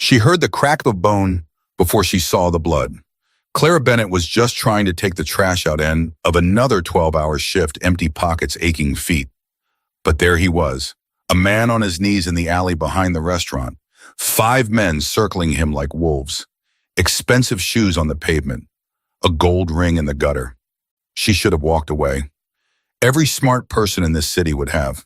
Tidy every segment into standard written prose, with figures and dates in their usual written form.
She heard the crack of bone before she saw the blood. Clara Bennett was just trying to take the trash out end of another 12-hour shift, empty pockets, aching feet. But there he was, a man on his knees in the alley behind the restaurant, 5 men circling him like wolves, expensive shoes on the pavement, a gold ring in the gutter. She should have walked away. Every smart person in this city would have.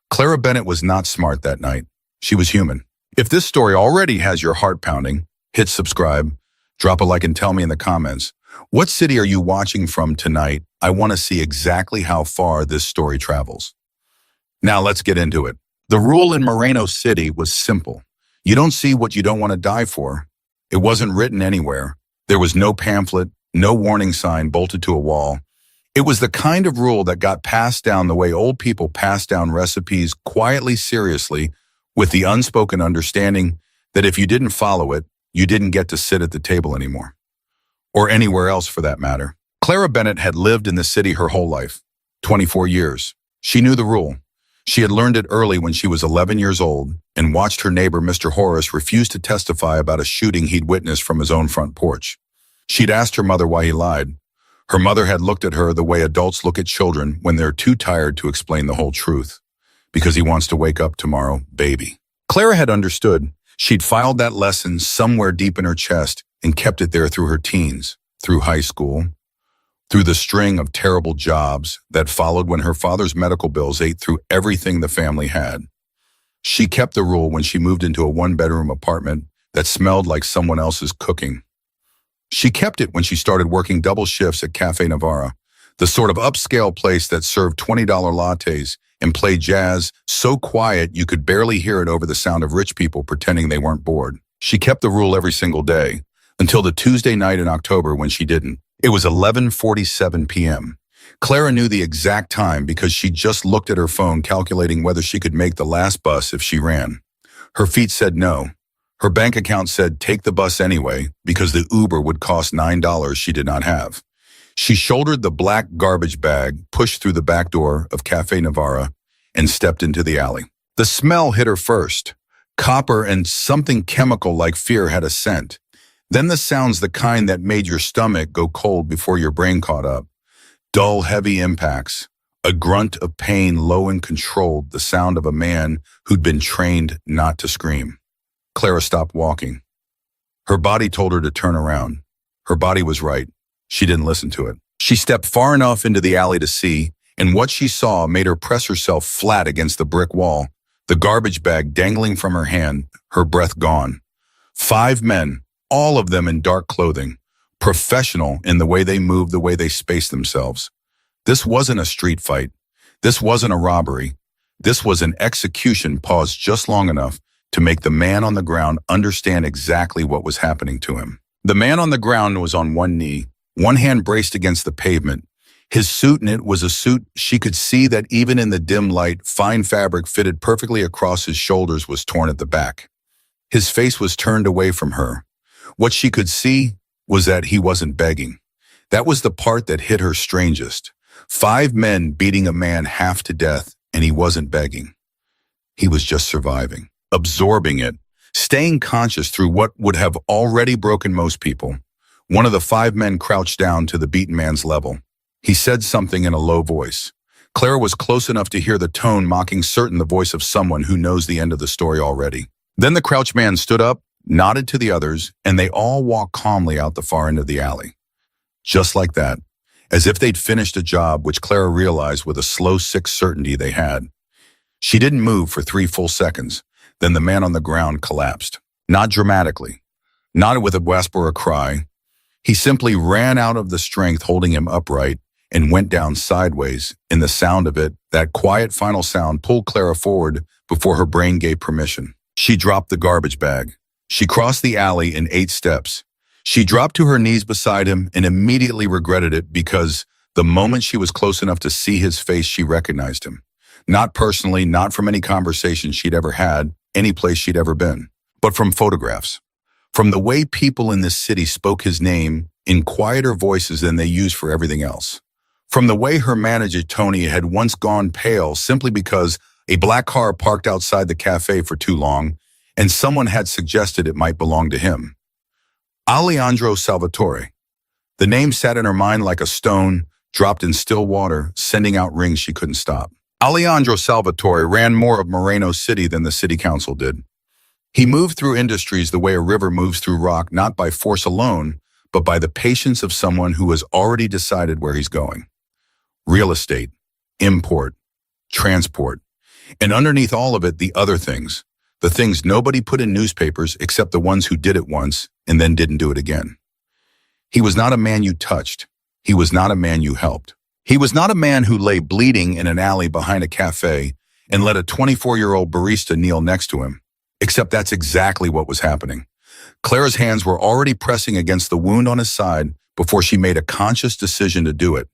Clara Bennett was not smart that night. She was human. If this story already has your heart pounding, hit subscribe, drop a like, and tell me in the comments, what city are you watching from tonight? I want to see exactly how far this story travels. Now let's get into it. The rule in Moreno City was simple. You don't see what you don't want to die for. It wasn't written anywhere. There was no pamphlet, no warning sign bolted to a wall. It was the kind of rule that got passed down the way old people pass down recipes, quietly, seriously, with the unspoken understanding that if you didn't follow it, you didn't get to sit at the table anymore. Or anywhere else for that matter. Clara Bennett had lived in the city her whole life, 24 years. She knew the rule. She had learned it early when she was 11 years old and watched her neighbor, Mr. Horace, refuse to testify about a shooting he'd witnessed from his own front porch. She'd asked her mother why he lied. Her mother had looked at her the way adults look at children when they're too tired to explain the whole truth. Because he wants to wake up tomorrow, baby. Clara had understood. She'd filed that lesson somewhere deep in her chest and kept it there through her teens, through high school, through the string of terrible jobs that followed when her father's medical bills ate through everything the family had. She kept the rule when she moved into a 1-bedroom apartment that smelled like someone else's cooking. She kept it when she started working double shifts at Cafe Navarra, the sort of upscale place that served $20 lattes and played jazz so quiet you could barely hear it over the sound of rich people pretending they weren't bored. She kept the rule every single day, until the Tuesday night in October when she didn't. It was 11:47 p.m. Clara knew the exact time because she just looked at her phone calculating whether she could make the last bus if she ran. Her feet said no. Her bank account said take the bus anyway because the Uber would cost $9 she did not have. She shouldered the black garbage bag, pushed through the back door of Cafe Navarra, and stepped into the alley. The smell hit her first. Copper and something chemical like fear had a scent. Then the sounds, the kind that made your stomach go cold before your brain caught up. Dull, heavy impacts. A grunt of pain, low and controlled, the sound of a man who'd been trained not to scream. Clara stopped walking. Her body told her to turn around. Her body was right. She didn't listen to it. She stepped far enough into the alley to see, and what she saw made her press herself flat against the brick wall, the garbage bag dangling from her hand, her breath gone. 5 men, all of them in dark clothing, professional in the way they moved, the way they spaced themselves. This wasn't a street fight. This wasn't a robbery. This was an execution paused just long enough to make the man on the ground understand exactly what was happening to him. The man on the ground was on one knee, one hand braced against the pavement. His suit, and it was a suit she could see that even in the dim light, fine fabric fitted perfectly across his shoulders, was torn at the back. His face was turned away from her. What she could see was that he wasn't begging. That was the part that hit her strangest. 5 men beating a man half to death, and he wasn't begging. He was just surviving, absorbing it, staying conscious through what would have already broken most people. One of the 5 men crouched down to the beaten man's level. He said something in a low voice. Clara was close enough to hear the tone mocking certain the voice of someone who knows the end of the story already. Then the crouched man stood up, nodded to the others, and they all walked calmly out the far end of the alley. Just like that, as if they'd finished a job which Clara realized with a slow, sick certainty they had. She didn't move for 3 full seconds. Then the man on the ground collapsed. Not dramatically, not with a gasp or a cry. He simply ran out of the strength holding him upright and went down sideways, and the sound of it, that quiet final sound, pulled Clara forward before her brain gave permission. She dropped the garbage bag. She crossed the alley in 8 steps. She dropped to her knees beside him and immediately regretted it because the moment she was close enough to see his face, she recognized him. Not personally, not from any conversation she'd ever had, any place she'd ever been, but from photographs. From the way people in this city spoke his name in quieter voices than they used for everything else. From the way her manager, Tony, had once gone pale simply because a black car parked outside the cafe for too long, and someone had suggested it might belong to him. Alejandro Salvatore. The name sat in her mind like a stone, dropped in still water, sending out rings she couldn't stop. Alejandro Salvatore ran more of Moreno City than the city council did. He moved through industries the way a river moves through rock, not by force alone, but by the patience of someone who has already decided where he's going. Real estate, import, transport, and underneath all of it, the other things, the things nobody put in newspapers except the ones who did it once and then didn't do it again. He was not a man you touched. He was not a man you helped. He was not a man who lay bleeding in an alley behind a cafe and let a 24-year-old barista kneel next to him. Except that's exactly what was happening. Clara's hands were already pressing against the wound on his side before she made a conscious decision to do it.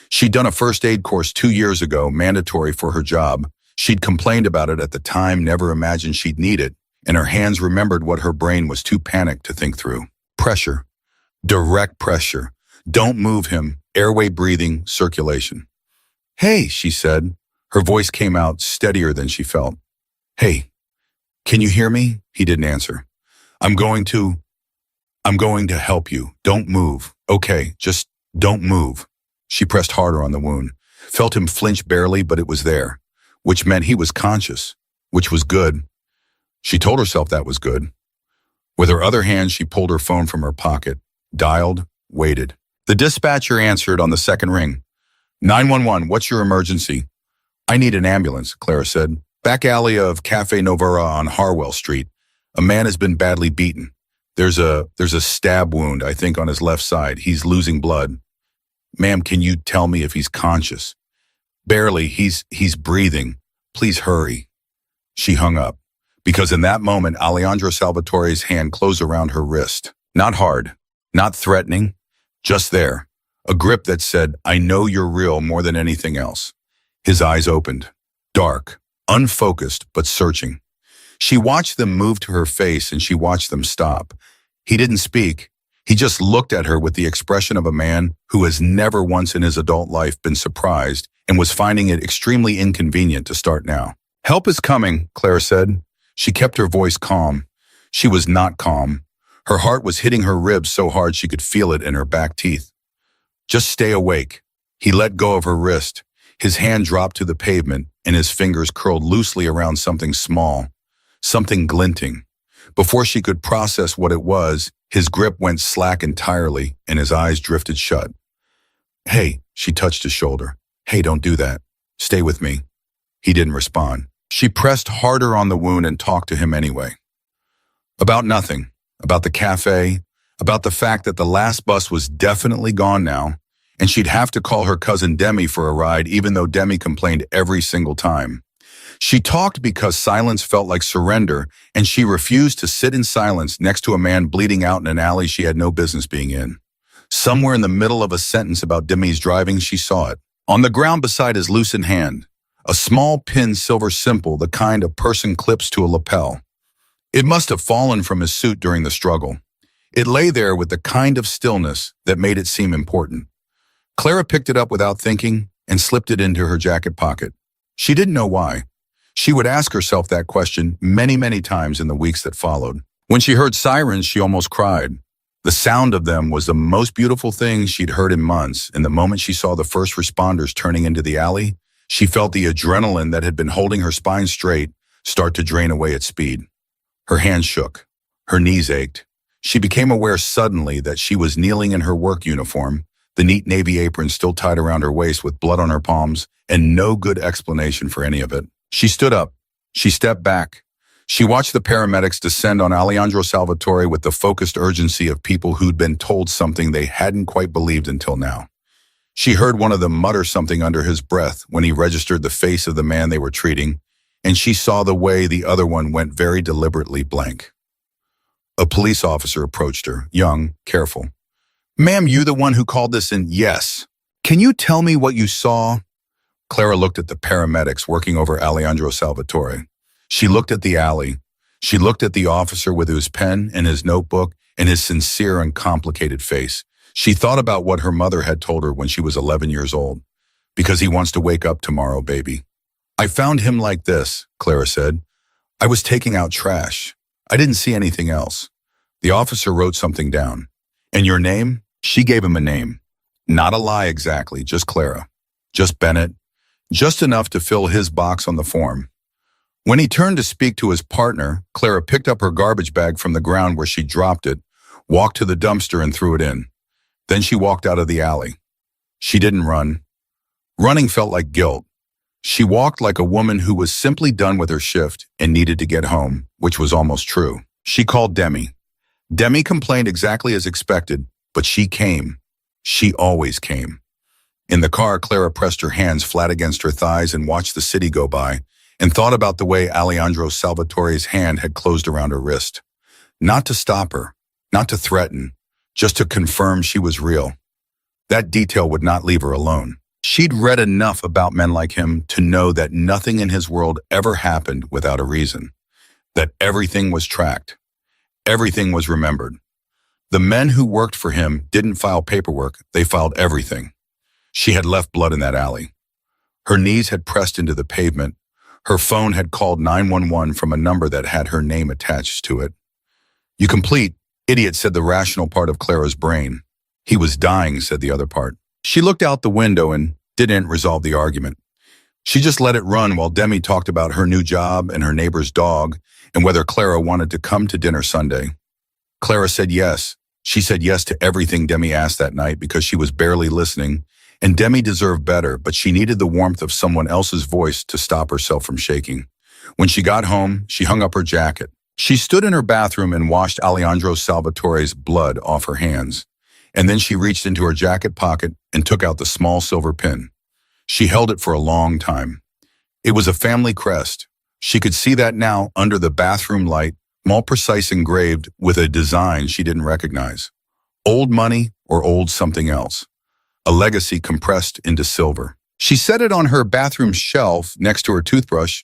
She'd done a first aid course 2 years ago, mandatory for her job. She'd complained about it at the time, never imagined she'd need it, and her hands remembered what her brain was too panicked to think through. Pressure. Direct pressure. Don't move him. Airway breathing, circulation. "Hey," she said. Her voice came out steadier than she felt. "Hey, can you hear me?" He didn't answer. I'm going to help you. Don't move. Okay, just don't move." She pressed harder on the wound, felt him flinch barely, but it was there, which meant he was conscious, which was good. She told herself that was good. With her other hand, she pulled her phone from her pocket, dialed, waited. The dispatcher answered on the second ring. 911, what's your emergency? "I need an ambulance," Clara said. "Back alley of Cafe Novara on Harwell Street. A man has been badly beaten. There's a stab wound, I think, on his left side. He's losing blood." "Ma'am, can you tell me if he's conscious?" "Barely. He's breathing. Please hurry." She hung up, because in that moment, Alejandro Salvatore's hand closed around her wrist. Not hard, not threatening, just there. A grip that said, "I know you're real," more than anything else. His eyes opened, dark, unfocused, but searching. She watched them move to her face and she watched them stop. He didn't speak. He just looked at her with the expression of a man who has never once in his adult life been surprised and was finding it extremely inconvenient to start now. "Help is coming," Claire said. She kept her voice calm. She was not calm. Her heart was hitting her ribs so hard she could feel it in her back teeth. "Just stay awake." He let go of her wrist. His hand dropped to the pavement and his fingers curled loosely around something small, something glinting. Before she could process what it was, his grip went slack entirely and his eyes drifted shut. "Hey," she touched his shoulder. "Hey, don't do that. Stay with me." He didn't respond. She pressed harder on the wound and talked to him anyway. About nothing. About the cafe. About the fact that the last bus was definitely gone now, and she'd have to call her cousin Demi for a ride even though Demi complained every single time. She talked because silence felt like surrender, and she refused to sit in silence next to a man bleeding out in an alley she had no business being in. Somewhere in the middle of a sentence about Demi's driving, she saw it. On the ground beside his loosened hand, a small pin silver simple, the kind a person clips to a lapel. It must have fallen from his suit during the struggle. It lay there with the kind of stillness that made it seem important. Clara picked it up without thinking and slipped it into her jacket pocket. She didn't know why. She would ask herself that question many, many times in the weeks that followed. When she heard sirens, she almost cried. The sound of them was the most beautiful thing she'd heard in months, and the moment she saw the first responders turning into the alley, she felt the adrenaline that had been holding her spine straight start to drain away at speed. Her hands shook. Her knees ached. She became aware suddenly that she was kneeling in her work uniform, the neat navy apron still tied around her waist with blood on her palms, and no good explanation for any of it. She stood up. She stepped back. She watched the paramedics descend on Alejandro Salvatore with the focused urgency of people who'd been told something they hadn't quite believed until now. She heard one of them mutter something under his breath when he registered the face of the man they were treating, and she saw the way the other one went very deliberately blank. A police officer approached her, young, careful. "Ma'am, you the one who called this in?" "Yes." "Can you tell me what you saw?" Clara looked at the paramedics working over Alejandro Salvatore. She looked at the alley. She looked at the officer with his pen and his notebook and his sincere and complicated face. She thought about what her mother had told her when she was 11 years old. "Because he wants to wake up tomorrow, baby." "I found him like this," Clara said. "I was taking out trash. I didn't see anything else. The officer wrote something down. And your name? She gave him a name. Not a lie exactly, just Clara. Just Bennett. Just enough to fill his box on the form. When he turned to speak to his partner, Clara picked up her garbage bag from the ground where she dropped it, walked to the dumpster and threw it in. Then she walked out of the alley. She didn't run. Running felt like guilt. She walked like a woman who was simply done with her shift and needed to get home, which was almost true. She called Demi. Demi complained exactly as expected, but she came. She always came. In the car, Clara pressed her hands flat against her thighs and watched the city go by, and thought about the way Alejandro Salvatore's hand had closed around her wrist. Not to stop her, not to threaten, just to confirm she was real. That detail would not leave her alone. She'd read enough about men like him to know that nothing in his world ever happened without a reason. That everything was tracked. Everything was remembered. The men who worked for him didn't file paperwork, they filed everything. She had left blood in that alley. Her knees had pressed into the pavement. Her phone had called 911 from a number that had her name attached to it. You complete, idiot, said the rational part of Clara's brain. He was dying, said the other part. She looked out the window and didn't resolve the argument. She just let it run while Demi talked about her new job and her neighbor's dog and whether Clara wanted to come to dinner Sunday. Clara said yes. She said yes to everything Demi asked that night because she was barely listening, and Demi deserved better, but she needed the warmth of someone else's voice to stop herself from shaking. When she got home, she hung up her jacket. She stood in her bathroom and washed Alejandro Salvatore's blood off her hands. And then she reached into her jacket pocket and took out the small silver pin. She held it for a long time. It was a family crest. She could see that now under the bathroom light, more precise engraved with a design she didn't recognize. Old money or old something else. A legacy compressed into silver. She set it on her bathroom shelf next to her toothbrush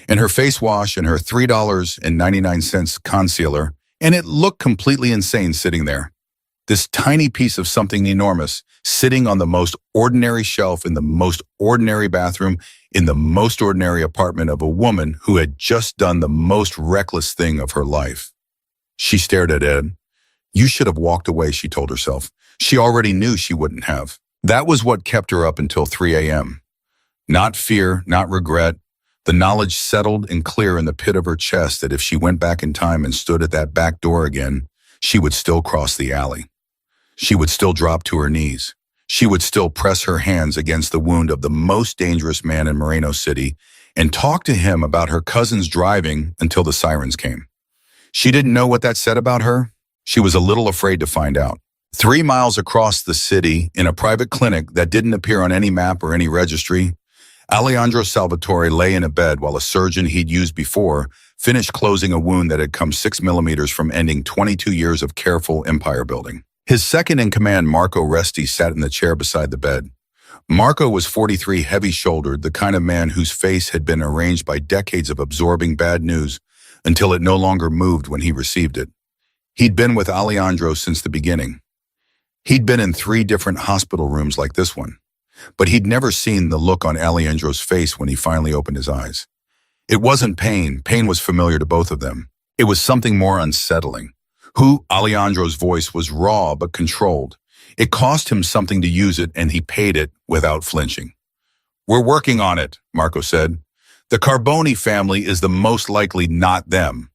and her face wash and her $3.99 concealer, and it looked completely insane sitting there. This tiny piece of something enormous sitting on the most ordinary shelf in the most ordinary bathroom in the most ordinary apartment of a woman who had just done the most reckless thing of her life. She stared at Ed. You should have walked away, she told herself. She already knew she wouldn't have. That was what kept her up until 3 a.m. Not fear, not regret. The knowledge settled and clear in the pit of her chest that if she went back in time and stood at that back door again, she would still cross the alley. She would still drop to her knees. She would still press her hands against the wound of the most dangerous man in Moreno City and talk to him about her cousin's driving until the sirens came. She didn't know what that said about her. She was a little afraid to find out. 3 miles across the city, in a private clinic that didn't appear on any map or any registry, Alejandro Salvatore lay in a bed while a surgeon he'd used before finished closing a wound that had come 6 millimeters from ending 22 years of careful empire building. His second-in-command, Marco Resti, sat in the chair beside the bed. Marco was 43, heavy-shouldered, the kind of man whose face had been arranged by decades of absorbing bad news until it no longer moved when he received it. He'd been with Alejandro since the beginning. He'd been in 3 different hospital rooms like this one, but he'd never seen the look on Alejandro's face when he finally opened his eyes. It wasn't pain. Pain was familiar to both of them. It was something more unsettling. Alejandro's voice was raw but controlled. It cost him something to use it, and he paid it without flinching. We're working on it, Marco said. The Carboni family is the most likely not them.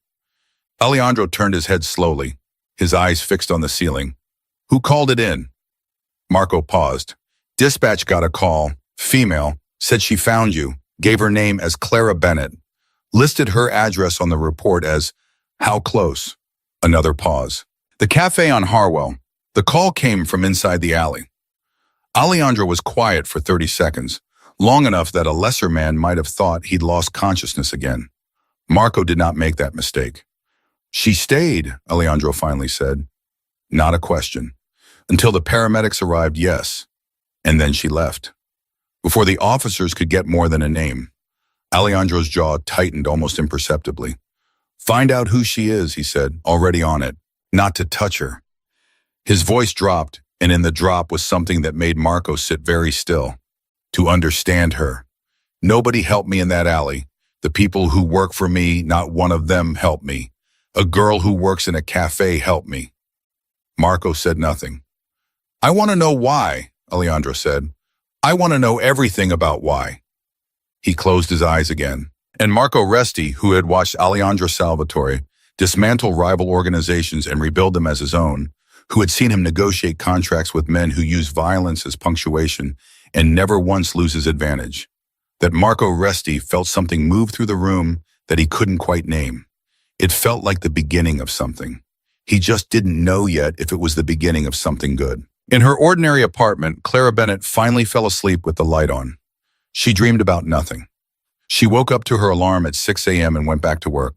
Alejandro turned his head slowly, his eyes fixed on the ceiling. Who called it in? Marco paused. Dispatch got a call. Female. Said she found you. Gave her name as Clara Bennett. Listed her address on the report as how close? Another pause. The cafe on Harwell. The call came from inside the alley. Alejandro was quiet for 30 seconds, long enough that a lesser man might have thought he'd lost consciousness again. Marco did not make that mistake. She stayed, Alejandro finally said. Not a question. Until the paramedics arrived, yes. And then she left. Before the officers could get more than a name, Alejandro's jaw tightened almost imperceptibly. Find out who she is, he said, already on it. Not to touch her. His voice dropped, and in the drop was something that made Marco sit very still. To understand her. Nobody helped me in that alley. The people who work for me, not one of them helped me. A girl who works in a cafe helped me. Marco said nothing. I want to know why, Alejandro said. I want to know everything about why. He closed his eyes again. And Marco Resti, who had watched Alejandro Salvatore dismantle rival organizations and rebuild them as his own, who had seen him negotiate contracts with men who use violence as punctuation and never once lose his advantage, that Marco Resti felt something move through the room that he couldn't quite name. It felt like the beginning of something. He just didn't know yet if it was the beginning of something good. In her ordinary apartment, Clara Bennett finally fell asleep with the light on. She dreamed about nothing. She woke up to her alarm at 6 a.m. and went back to work.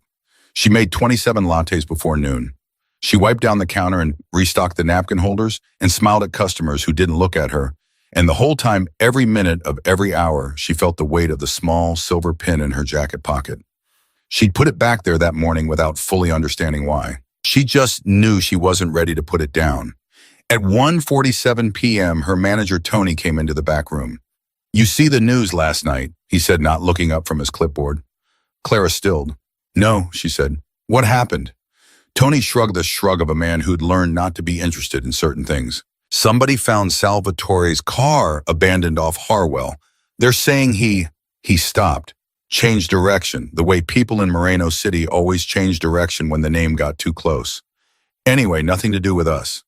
She made 27 lattes before noon. She wiped down the counter and restocked the napkin holders and smiled at customers who didn't look at her. And the whole time, every minute of every hour, she felt the weight of the small silver pin in her jacket pocket. She'd put it back there that morning without fully understanding why. She just knew she wasn't ready to put it down. At 1:47 p.m., her manager Tony came into the back room. You see the news last night, he said, not looking up from his clipboard. Clara stilled. No, she said. What happened? Tony shrugged the shrug of a man who'd learned not to be interested in certain things. Somebody found Salvatore's car abandoned off Harwell. They're saying he stopped, changed direction, the way people in Moreno City always change direction when the name got too close. Anyway, nothing to do with us.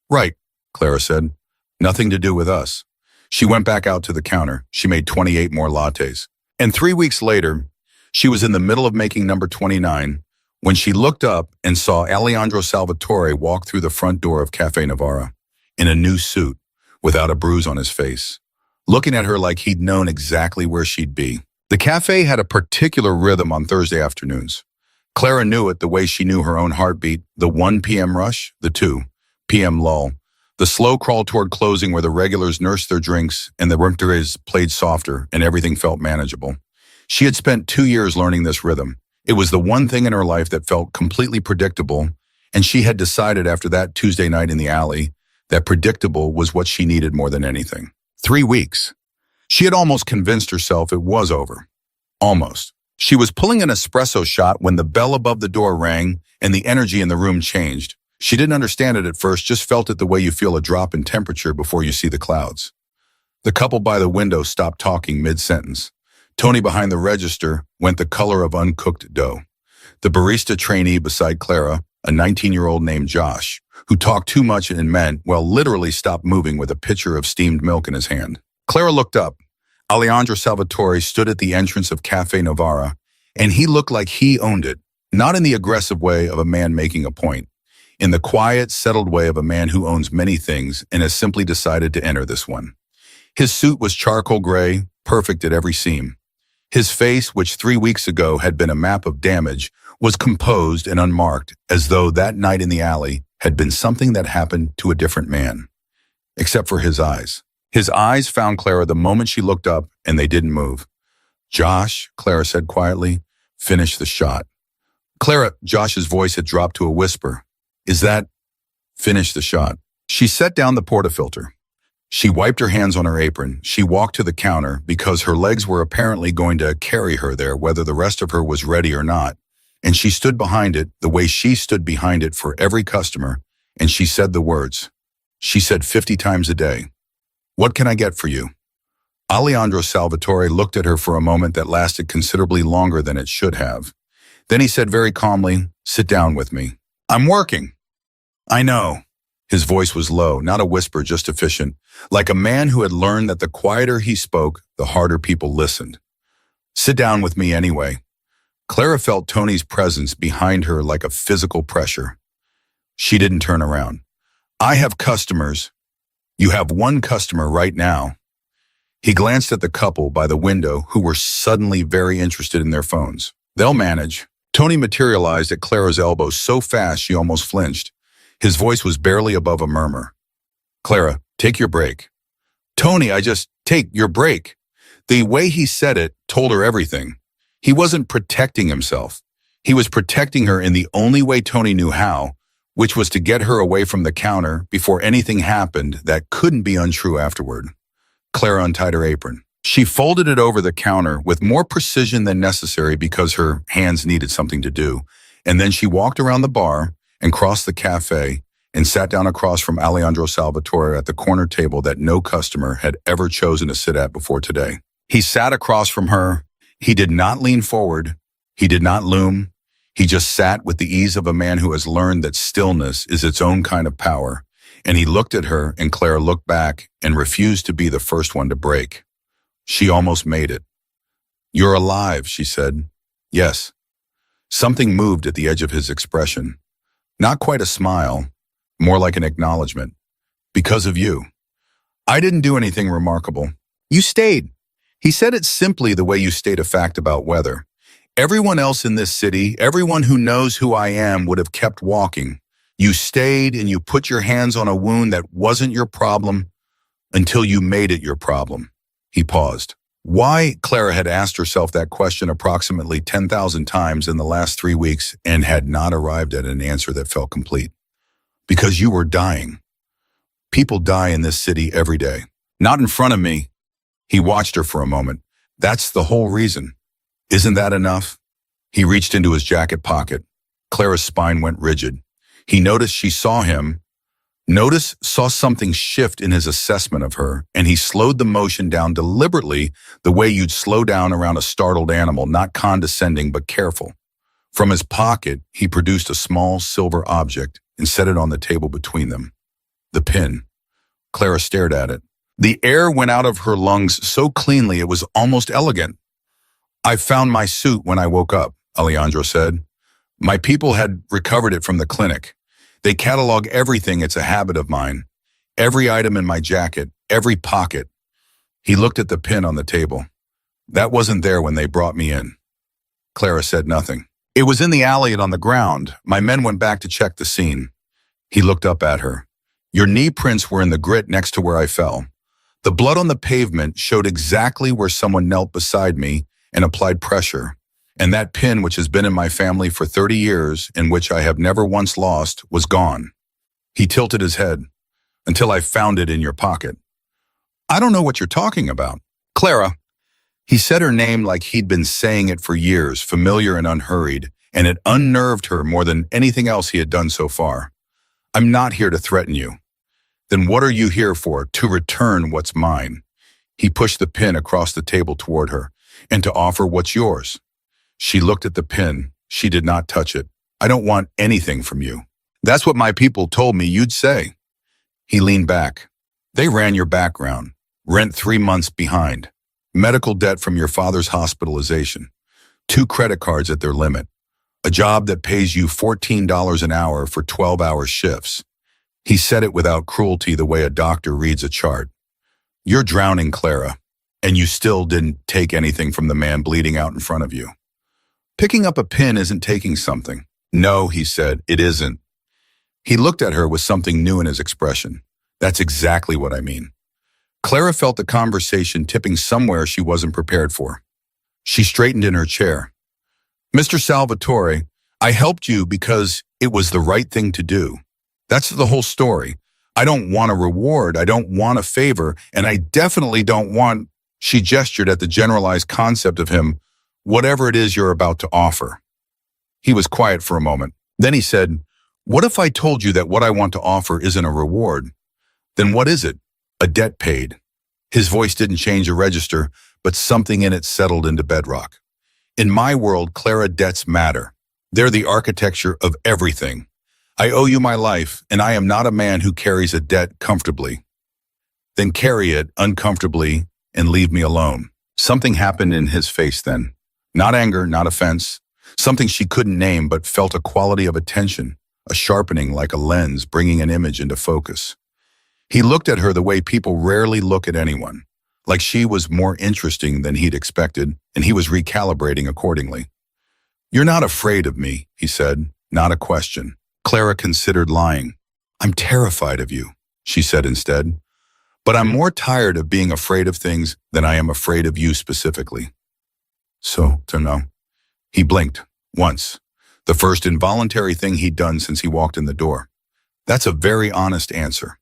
Right, Clara said. Nothing to do with us. She went back out to the counter. She made 28 more lattes. And 3 weeks later, she was in the middle of making number 29 when she looked up and saw Alejandro Salvatore walk through the front door of Cafe Navarra in a new suit, without a bruise on his face, looking at her like he'd known exactly where she'd be. The cafe had a particular rhythm on Thursday afternoons. Clara knew it the way she knew her own heartbeat, the 1 p.m. rush, the 2 p.m. lull, the slow crawl toward closing where the regulars nursed their drinks and the renters played softer and everything felt manageable. She had spent 2 years learning this rhythm. It was the one thing in her life that felt completely predictable, and she had decided after that Tuesday night in the alley that predictable was what she needed more than anything. 3 weeks. She had almost convinced herself it was over. Almost. She was pulling an espresso shot when the bell above the door rang and the energy in the room changed. She didn't understand it at first, just felt it the way you feel a drop in temperature before you see the clouds. The couple by the window stopped talking mid-sentence. Tony behind the register went the color of uncooked dough. The barista trainee beside Clara, a 19-year-old named Josh, who talked too much and meant, well, literally stopped moving with a pitcher of steamed milk in his hand. Clara looked up. Alejandro Salvatore stood at the entrance of Cafe Navarra, and he looked like he owned it, not in the aggressive way of a man making a point, in the quiet, settled way of a man who owns many things and has simply decided to enter this one. His suit was charcoal gray, perfect at every seam. His face, which 3 weeks ago had been a map of damage, was composed and unmarked, as though that night in the alley had been something that happened to a different man. Except for his eyes. His eyes found Clara the moment she looked up, and they didn't move. Josh, Clara said quietly, finish the shot. Clara, Josh's voice had dropped to a whisper. Is that? Finish the shot. She set down the portafilter. She wiped her hands on her apron. She walked to the counter because her legs were apparently going to carry her there whether the rest of her was ready or not. And she stood behind it the way she stood behind it for every customer, and she said the words. She said 50 times a day. What can I get for you? Alejandro Salvatore looked at her for a moment that lasted considerably longer than it should have. Then he said very calmly, sit down with me. I'm working. I know. His voice was low, not a whisper, just efficient, like a man who had learned that the quieter he spoke, the harder people listened. Sit down with me anyway. Clara felt Tony's presence behind her like a physical pressure. She didn't turn around. I have customers. You have one customer right now. He glanced at the couple by the window who were suddenly very interested in their phones. They'll manage. Tony materialized at Clara's elbow so fast she almost flinched. His voice was barely above a murmur. Clara, take your break. Tony, take your break. The way he said it told her everything. He wasn't protecting himself. He was protecting her in the only way Tony knew how, which was to get her away from the counter before anything happened that couldn't be untrue afterward. Clara untied her apron. She folded it over the counter with more precision than necessary because her hands needed something to do, And then she walked around the bar and crossed the cafe and sat down across from Alejandro Salvatore at the corner table that no customer had ever chosen to sit at before today. He sat across from her. He did not lean forward. He did not loom. He just sat with the ease of a man who has learned that stillness is its own kind of power. And he looked at her, and Clara looked back and refused to be the first one to break. She almost made it. "You're alive," she said. "Yes." Something moved at the edge of his expression. Not quite a smile, more like an acknowledgement. "Because of you. I didn't do anything remarkable. You stayed." He said it simply the way you state a fact about weather. "Everyone else in this city, everyone who knows who I am, would have kept walking. You stayed and you put your hands on a wound that wasn't your problem until you made it your problem." He paused. Why? Clara had asked herself that question approximately 10,000 times in the last 3 weeks and had not arrived at an answer that felt complete. Because you were dying. People die in this city every day. Not in front of me. He watched her for a moment. That's the whole reason. Isn't that enough? He reached into his jacket pocket. Clara's spine went rigid. He noticed she saw him. Saw something shift in his assessment of her, and he slowed the motion down deliberately, the way you'd slow down around a startled animal, not condescending but careful. From his pocket, he produced a small silver object and set it on the table between them. The pin. Clara stared at it. The air went out of her lungs so cleanly it was almost elegant. "I found my suit when I woke up," Alejandro said. "My people had recovered it from the clinic. They catalog everything. It's a habit of mine. Every item in my jacket, every pocket." He looked at the pin on the table. "That wasn't there when they brought me in." Clara said nothing. "It was in the alley and on the ground. My men went back to check the scene." He looked up at her. "Your knee prints were in the grit next to where I fell. The blood on the pavement showed exactly where someone knelt beside me and applied pressure. And that pin, which has been in my family for 30 years and which I have never once lost, was gone." He tilted his head. "Until I found it in your pocket." "I don't know what you're talking about." "Clara." He said her name like he'd been saying it for years, familiar and unhurried, and it unnerved her more than anything else he had done so far. "I'm not here to threaten you." "Then what are you here for?" "To return what's mine." He pushed the pin across the table toward her. "And to offer what's yours." She looked at the pin. She did not touch it. "I don't want anything from you." "That's what my people told me you'd say." He leaned back. "They ran your background. Rent 3 months behind. Medical debt from your father's hospitalization. 2 credit cards at their limit. A job that pays you $14 an hour for 12-hour shifts." He said it without cruelty, the way a doctor reads a chart. "You're drowning, Clara, and you still didn't take anything from the man bleeding out in front of you." "Picking up a pin isn't taking something." "No," he said, "it isn't." He looked at her with something new in his expression. "That's exactly what I mean." Clara felt the conversation tipping somewhere she wasn't prepared for. She straightened in her chair. "Mr. Salvatore, I helped you because it was the right thing to do. That's the whole story. I don't want a reward, I don't want a favor, and I definitely don't want—" She gestured at the generalized concept of him, "whatever it is you're about to offer." He was quiet for a moment. Then he said, "What if I told you that what I want to offer isn't a reward? Then what is it? A debt paid." His voice didn't change a register, but something in it settled into bedrock. "In my world, Clara, debts matter. They're the architecture of everything. I owe you my life, and I am not a man who carries a debt comfortably." "Then carry it uncomfortably and leave me alone." Something happened in his face then. Not anger, not offense. Something she couldn't name, but felt a quality of attention, a sharpening like a lens bringing an image into focus. He looked at her the way people rarely look at anyone, like she was more interesting than he'd expected, and he was recalibrating accordingly. "You're not afraid of me," he said, not a question. Clara considered lying. "I'm terrified of you," she said instead. "But I'm more tired of being afraid of things than I am afraid of you specifically." So, to know. He blinked, once. The first involuntary thing he'd done since he walked in the door. "That's a very honest answer."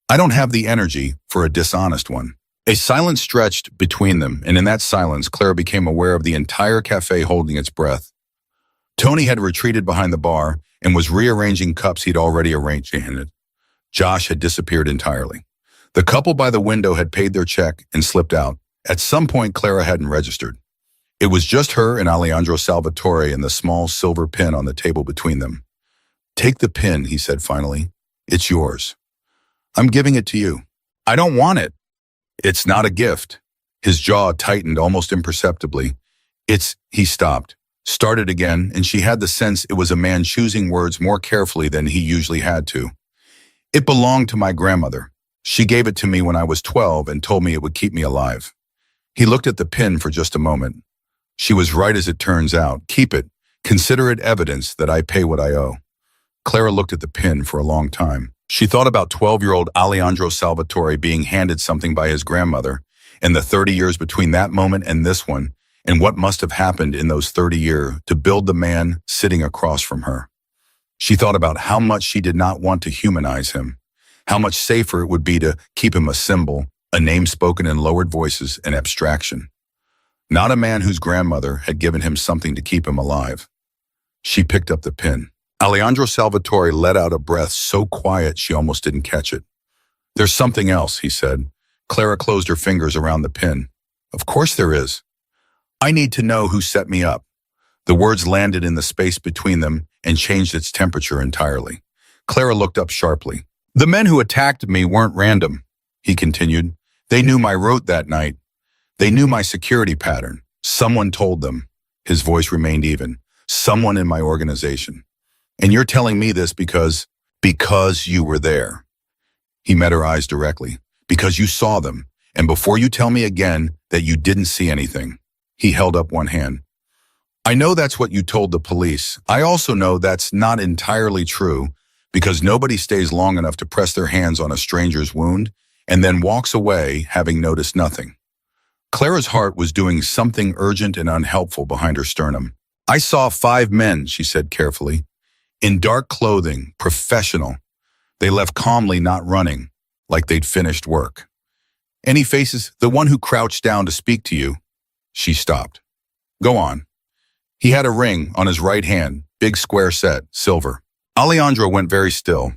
"I don't have the energy for a dishonest one." A silence stretched between them, and in that silence, Clara became aware of the entire cafe holding its breath. Tony had retreated behind the bar and was rearranging cups he'd already arranged. Josh had disappeared entirely. The couple by the window had paid their check and slipped out. At some point, Clara hadn't registered. It was just her and Alejandro Salvatore and the small silver pin on the table between them. "Take the pin," he said finally. "It's yours. I'm giving it to you." "I don't want it." "It's not a gift." His jaw tightened almost imperceptibly. He stopped, started again, and she had the sense it was a man choosing words more carefully than he usually had to. "It belonged to my grandmother. She gave it to me when I was 12 and told me it would keep me alive." He looked at the pin for just a moment. "She was right as it turns out. Keep it. Consider it evidence that I pay what I owe." Clara looked at the pin for a long time. She thought about 12-year-old Alejandro Salvatore being handed something by his grandmother, and the 30 years between that moment and this one, and what must have happened in those 30 years to build the man sitting across from her. She thought about how much she did not want to humanize him, how much safer it would be to keep him a symbol, a name spoken in lowered voices and abstraction. Not a man whose grandmother had given him something to keep him alive. She picked up the pin. Alejandro Salvatore let out a breath so quiet she almost didn't catch it. "There's something else," he said. Clara closed her fingers around the pin. "Of course there is. I need to know who set me up." The words landed in the space between them and changed its temperature entirely. Clara looked up sharply. "The men who attacked me weren't random," he continued. "They knew my route that night. They knew my security pattern. Someone told them." His voice remained even. "Someone in my organization. And you're telling me this because you were there." He met her eyes directly. "Because you saw them. And before you tell me again that you didn't see anything." He held up one hand. "I know that's what you told the police. I also know that's not entirely true, because nobody stays long enough to press their hands on a stranger's wound and then walks away having noticed nothing." Clara's heart was doing something urgent and unhelpful behind her sternum. "I saw 5 men," she said carefully, "in dark clothing, professional. They left calmly, not running, like they'd finished work." "Any faces? The one who crouched down to speak to you?" She stopped. "Go on." "He had a ring on his right hand, big square set, silver." Alejandro went very still.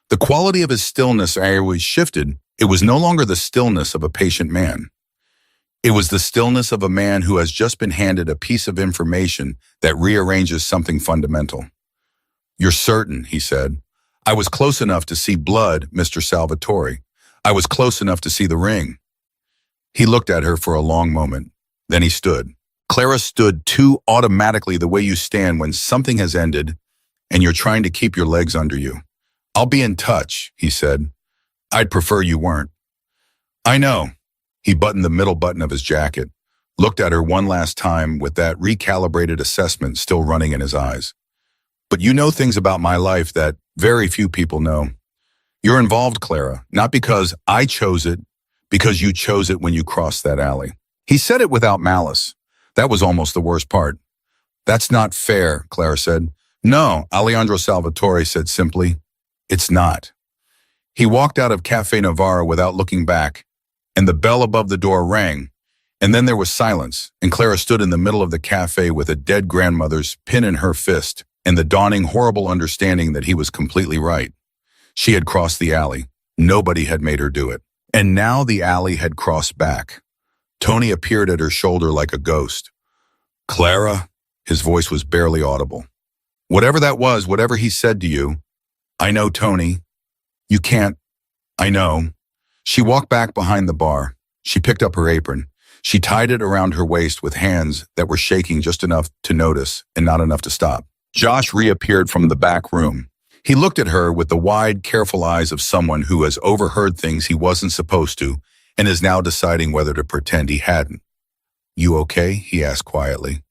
The quality of his stillness always shifted. It was no longer the stillness of a patient man. It was the stillness of a man who has just been handed a piece of information that rearranges something fundamental. "You're certain," he said. "I was close enough to see blood, Mr. Salvatore. I was close enough to see the ring." He looked at her for a long moment. Then he stood. Clara stood too automatically, the way you stand when something has ended and you're trying to keep your legs under you. "I'll be in touch," he said. "I'd prefer you weren't." "I know." He buttoned the middle button of his jacket, looked at her one last time with that recalibrated assessment still running in his eyes. "But you know things about my life that very few people know. You're involved, Clara, not because I chose it, because you chose it when you crossed that alley." He said it without malice. That was almost the worst part. "That's not fair," Clara said. "No," Alejandro Salvatore said simply. "It's not." He walked out of Cafe Navarra without looking back, and the bell above the door rang, and then there was silence, and Clara stood in the middle of the cafe with a dead grandmother's pin in her fist and the dawning horrible understanding that he was completely right. She had crossed the alley. Nobody had made her do it. And now the alley had crossed back. Tony appeared at her shoulder like a ghost. "Clara," his voice was barely audible. "Whatever that was, whatever he said to you, I know, Tony. You can't. I know." She walked back behind the bar. She picked up her apron. She tied it around her waist with hands that were shaking just enough to notice and not enough to stop. Josh reappeared from the back room. He looked at her with the wide, careful eyes of someone who has overheard things he wasn't supposed to and is now deciding whether to pretend he hadn't. "You okay?" he asked quietly.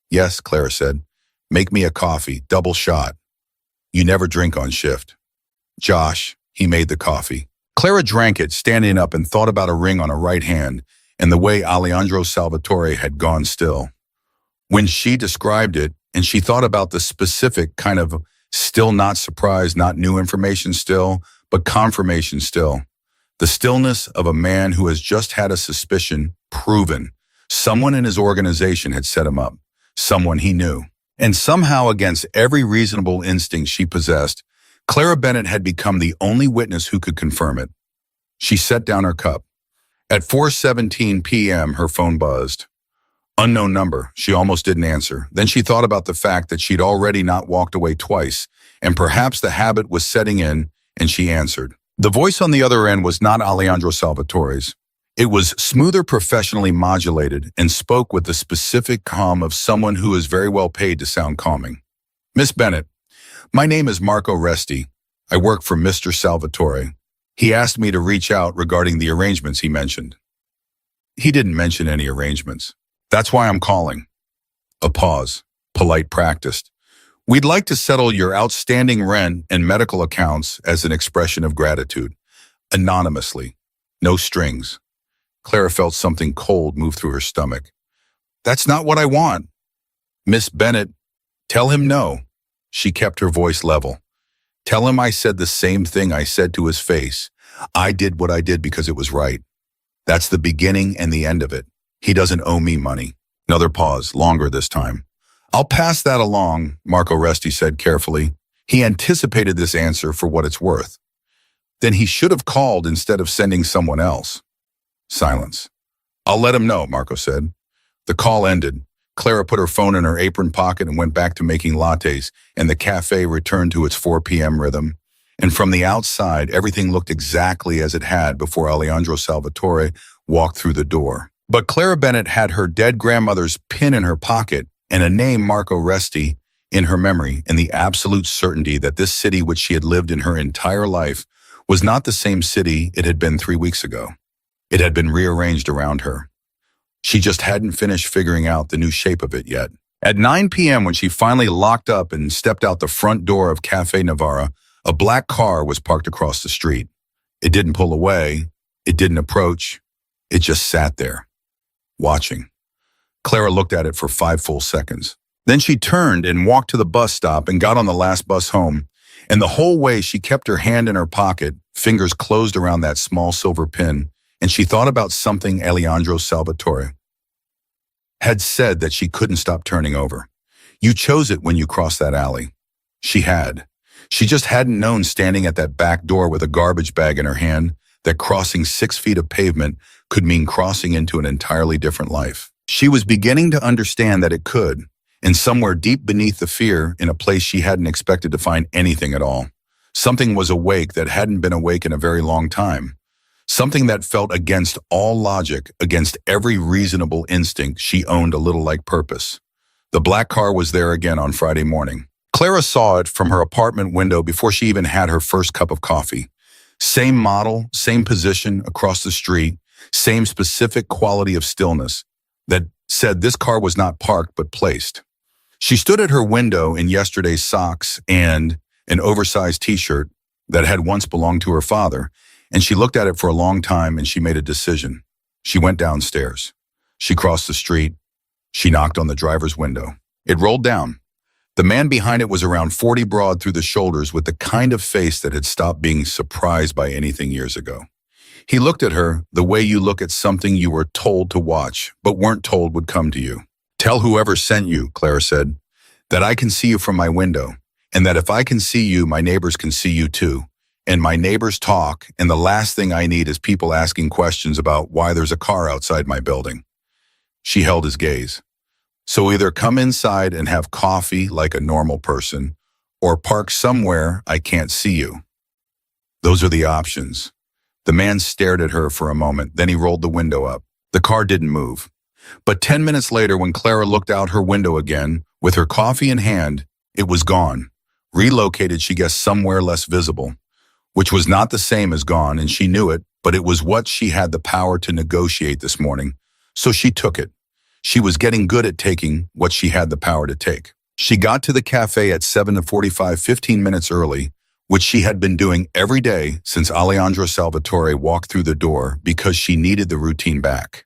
"Yes," Clara said. "Make me a coffee, double shot. You never drink on shift." "Josh," he made the coffee. Clara drank it, standing up, and thought about a ring on her right hand and the way Alejandro Salvatore had gone still. When she described it, and she thought about the specific kind of still not surprised, not new information still, but confirmation still. The stillness of a man who has just had a suspicion proven. Someone in his organization had set him up. Someone he knew. And somehow, against every reasonable instinct she possessed, Clara Bennett had become the only witness who could confirm it. She set down her cup. At 4:17 p.m., her phone buzzed. Unknown number. She almost didn't answer. Then she thought about the fact that she'd already not walked away twice, and perhaps the habit was setting in, and she answered. The voice on the other end was not Alejandro Salvatore's. It was smoother, professionally modulated, and spoke with the specific calm of someone who is very well paid to sound calming. Miss Bennett, my name is Marco Resti. I work for Mr. Salvatore. He asked me to reach out regarding the arrangements he mentioned. He didn't mention any arrangements. That's why I'm calling. A pause. Polite practice. We'd like to settle your outstanding rent and medical accounts as an expression of gratitude. Anonymously. No strings. Clara felt something cold move through her stomach. That's not what I want. Miss Bennett, tell him no. She kept her voice level. Tell him I said the same thing I said to his face. I did what I did because it was right. That's the beginning and the end of it. He doesn't owe me money. Another pause, longer this time. I'll pass that along, Marco Resti said carefully. He anticipated this answer for what it's worth. Then he should have called instead of sending someone else. Silence. I'll let him know, Marco said. The call ended. Clara put her phone in her apron pocket and went back to making lattes, and the cafe returned to its 4 p.m. rhythm. And from the outside, everything looked exactly as it had before Alejandro Salvatore walked through the door. But Clara Bennett had her dead grandmother's pin in her pocket and a name, Marco Resti, in her memory, and the absolute certainty that this city which she had lived in her entire life was not the same city it had been 3 weeks ago. It had been rearranged around her. She just hadn't finished figuring out the new shape of it yet. At 9 p.m., when she finally locked up and stepped out the front door of Cafe Navarra, a black car was parked across the street. It didn't pull away. It didn't approach. It just sat there, watching. Clara looked at it for 5 full seconds. Then she turned and walked to the bus stop and got on the last bus home. And the whole way she kept her hand in her pocket, fingers closed around that small silver pin, and she thought about something Alejandro Salvatore had said that she couldn't stop turning over. You chose it when you crossed that alley. She had. She just hadn't known standing at that back door with a garbage bag in her hand that crossing 6 feet of pavement could mean crossing into an entirely different life. She was beginning to understand that it could, and somewhere deep beneath the fear, in a place she hadn't expected to find anything at all. Something was awake that hadn't been awake in a very long time. Something that felt against all logic, against every reasonable instinct she owned a little like purpose. The black car was there again on Friday morning. Clara saw it from her apartment window before she even had her first cup of coffee. Same model, same position across the street, same specific quality of stillness that said this car was not parked but placed. She stood at her window in yesterday's socks and an oversized t-shirt that had once belonged to her father, and she looked at it for a long time and she made a decision. She went downstairs. She crossed the street. She knocked on the driver's window. It rolled down. The man behind it was around 40 broad through the shoulders with the kind of face that had stopped being surprised by anything years ago. He looked at her the way you look at something you were told to watch, but weren't told would come to you. Tell whoever sent you, Clara said, that I can see you from my window, and that if I can see you, my neighbors can see you too. And my neighbors talk, and the last thing I need is people asking questions about why there's a car outside my building. She held his gaze. So either come inside and have coffee like a normal person, or park somewhere I can't see you. Those are the options. The man stared at her for a moment, then he rolled the window up. The car didn't move. But 10 minutes later, when Clara looked out her window again, with her coffee in hand, it was gone. Relocated, she guessed, somewhere less visible, which was not the same as gone, and she knew it, but it was what she had the power to negotiate this morning. So she took it. She was getting good at taking what she had the power to take. She got to the cafe at 7:45, 15 minutes early, which she had been doing every day since Alejandro Salvatore walked through the door because she needed the routine back.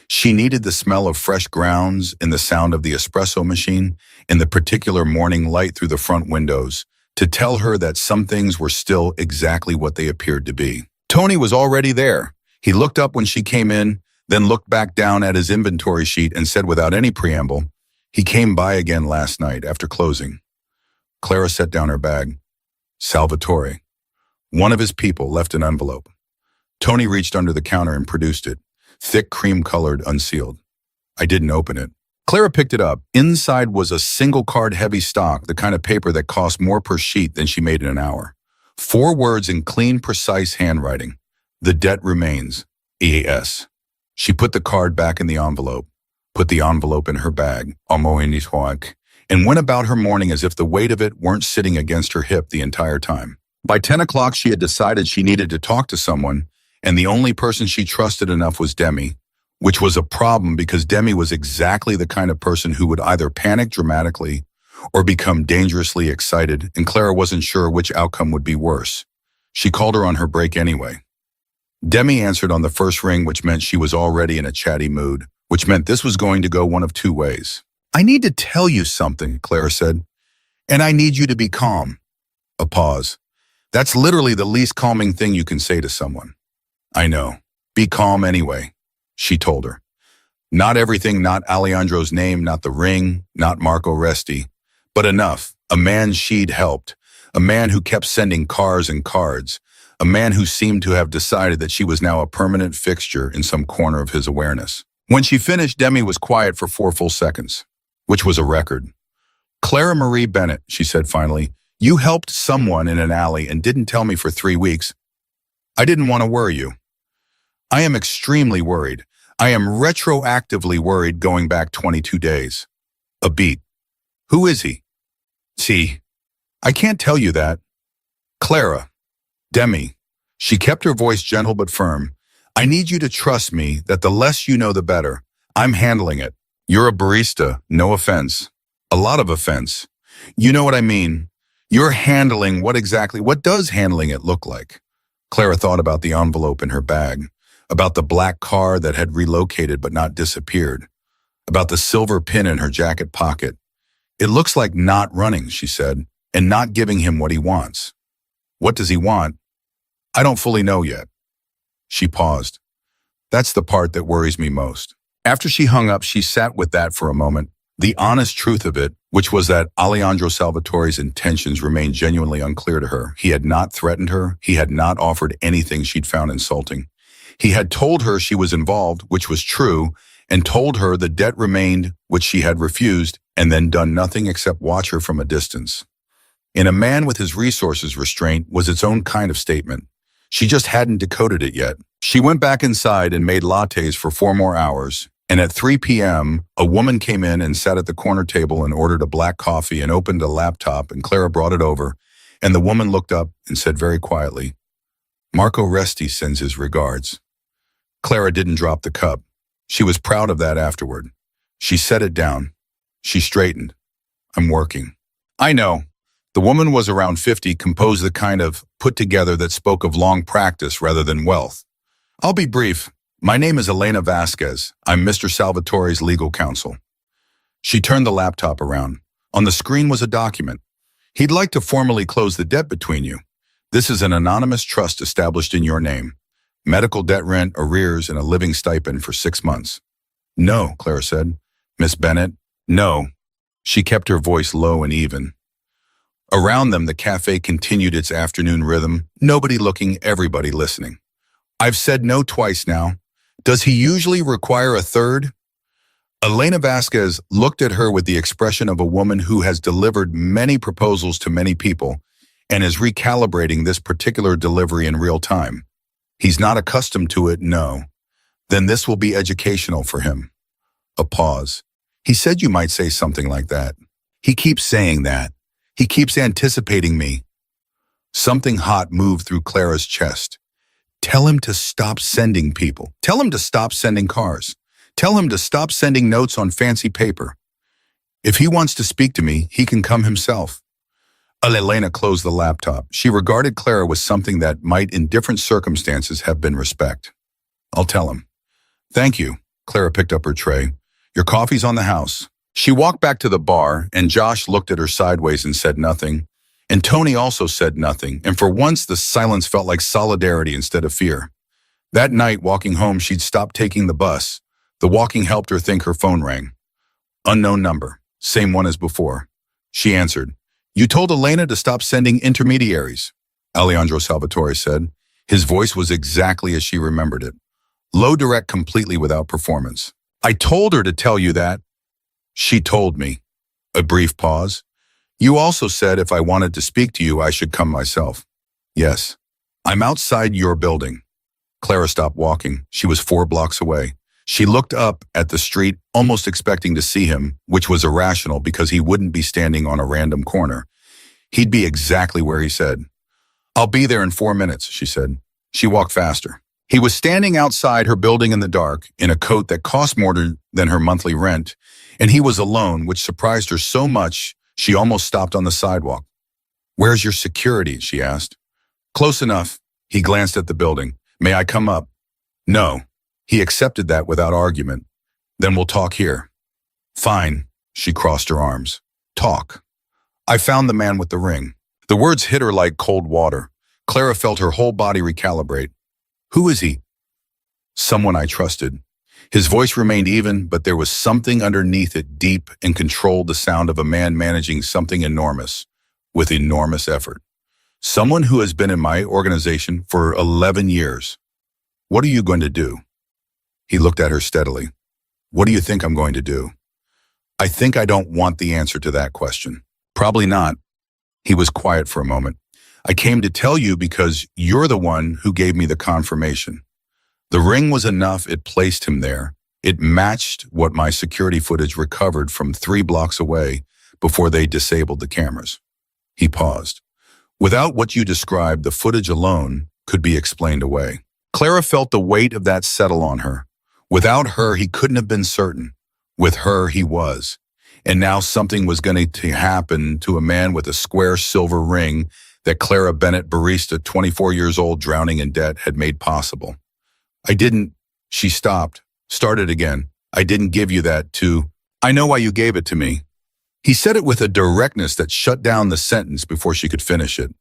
She needed the smell of fresh grounds and the sound of the espresso machine and the particular morning light through the front windows to tell her that some things were still exactly what they appeared to be. Tony was already there. He looked up when she came in, then looked back down at his inventory sheet and said without any preamble, He came by again last night after closing. Clara set down her bag. Salvatore. One of his people left an envelope. Tony reached under the counter and produced it. Thick, cream-colored, unsealed. I didn't open it. Clara picked it up. Inside was a single-card heavy stock, the kind of paper that cost more per sheet than she made in an hour. 4 words in clean, precise handwriting. The debt remains. EAS. She put the card back in the envelope, put the envelope in her bag, and went about her morning as if the weight of it weren't sitting against her hip the entire time. By 10 o'clock, she had decided she needed to talk to someone, and the only person she trusted enough was Demi, which was a problem because Demi was exactly the kind of person who would either panic dramatically or become dangerously excited, and Clara wasn't sure which outcome would be worse. She called her on her break anyway. Demi answered on the first ring, which meant she was already in a chatty mood, which meant this was going to go one of 2 ways. I need to tell you something, Clara said, and I need you to be calm. A pause. That's literally the least calming thing you can say to someone. I know. Be calm anyway, she told her. Not everything, not Alejandro's name, not the ring, not Marco Resti, but enough. A man she'd helped, a man who kept sending cars and cards, a man who seemed to have decided that she was now a permanent fixture in some corner of his awareness. When she finished, Demi was quiet for 4 full seconds, which was a record. Clara Marie Bennett, she said finally, you helped someone in an alley and didn't tell me for 3 weeks. I didn't want to worry you. I am extremely worried. I am retroactively worried going back 22 days. A beat. Who is he? See, I can't tell you that. Clara. Demi. She kept her voice gentle but firm. I need you to trust me that the less you know, the better. I'm handling it. You're a barista, no offense. A lot of offense. You know what I mean. You're handling what does handling it look like? Clara thought about the envelope in her bag, about the black car that had relocated but not disappeared, about the silver pin in her jacket pocket. It looks like not running, she said, and not giving him what he wants. What does he want? I don't fully know yet. She paused. That's the part that worries me most. After she hung up, she sat with that for a moment. The honest truth of it, which was that Alejandro Salvatore's intentions remained genuinely unclear to her. He had not threatened her. He had not offered anything she'd found insulting. He had told her she was involved, which was true, and told her the debt remained, which she had refused, and then done nothing except watch her from a distance. In a man with his resources restraint was its own kind of statement. She just hadn't decoded it yet. She went back inside and made lattes for 4 more hours, and at 3 p.m., a woman came in and sat at the corner table and ordered a black coffee and opened a laptop, and Clara brought it over, and the woman looked up and said very quietly, Marco Resti sends his regards. Clara didn't drop the cup. She was proud of that afterward. She set it down. She straightened. I'm working. I know. The woman was around 50, composed the kind of put together that spoke of long practice rather than wealth. I'll be brief. My name is Elena Vasquez. I'm Mr. Salvatore's legal counsel. She turned the laptop around. On the screen was a document. He'd like to formally close the debt between you. This is an anonymous trust established in your name. Medical debt rent, arrears, and a living stipend for 6 months. No, Clara said. Miss Bennett, no. She kept her voice low and even. Around them, the cafe continued its afternoon rhythm, nobody looking, everybody listening. I've said no twice now. Does he usually require a third? Elena Vasquez looked at her with the expression of a woman who has delivered many proposals to many people and is recalibrating this particular delivery in real time. He's not accustomed to it, no. Then this will be educational for him. A pause. He said you might say something like that. He keeps saying that. He keeps anticipating me. Something hot moved through Clara's chest. Tell him to stop sending people. Tell him to stop sending cars. Tell him to stop sending notes on fancy paper. If he wants to speak to me, he can come himself. Elena closed the laptop. She regarded Clara with something that might, in different circumstances, have been respect. I'll tell him. Thank you. Clara picked up her tray. Your coffee's on the house. She walked back to the bar, and Josh looked at her sideways and said nothing. And Tony also said nothing, and for once the silence felt like solidarity instead of fear. That night, walking home, she'd stopped taking the bus. The walking helped her think her phone rang. Unknown number. Same one as before. She answered. You told Elena to stop sending intermediaries, Alejandro Salvatore said. His voice was exactly as she remembered it. Low, direct, completely without performance. I told her to tell you that. She told me. A brief pause. You also said if I wanted to speak to you, I should come myself. Yes. I'm outside your building. Clara stopped walking. She was 4 blocks away. She looked up at the street, almost expecting to see him, which was irrational because he wouldn't be standing on a random corner. He'd be exactly where he said. I'll be there in 4 minutes, she said. She walked faster. He was standing outside her building in the dark, in a coat that cost more than her monthly rent, and he was alone, which surprised her so much she almost stopped on the sidewalk. Where's your security? She asked. Close enough. He glanced at the building. May I come up? No. He accepted that without argument. Then we'll talk here. Fine. She crossed her arms. Talk. I found the man with the ring. The words hit her like cold water. Clara felt her whole body recalibrate. Who is he? Someone I trusted. His voice remained even, but there was something underneath it deep and controlled the sound of a man managing something enormous, with enormous effort. Someone who has been in my organization for 11 years. What are you going to do? He looked at her steadily. What do you think I'm going to do? I think I don't want the answer to that question. Probably not. He was quiet for a moment. I came to tell you because you're the one who gave me the confirmation. The ring was enough, it placed him there. It matched what my security footage recovered from 3 blocks away before they disabled the cameras. He paused. Without what you described, the footage alone could be explained away. Clara felt the weight of that settle on her. Without her, he couldn't have been certain. With her, he was. And now something was going to happen to a man with a square silver ring that Clara Bennett, barista, 24 years old, drowning in debt, had made possible. She stopped, started again. I didn't give you that to, I know why you gave it to me. He said it with a directness that shut down the sentence before she could finish it.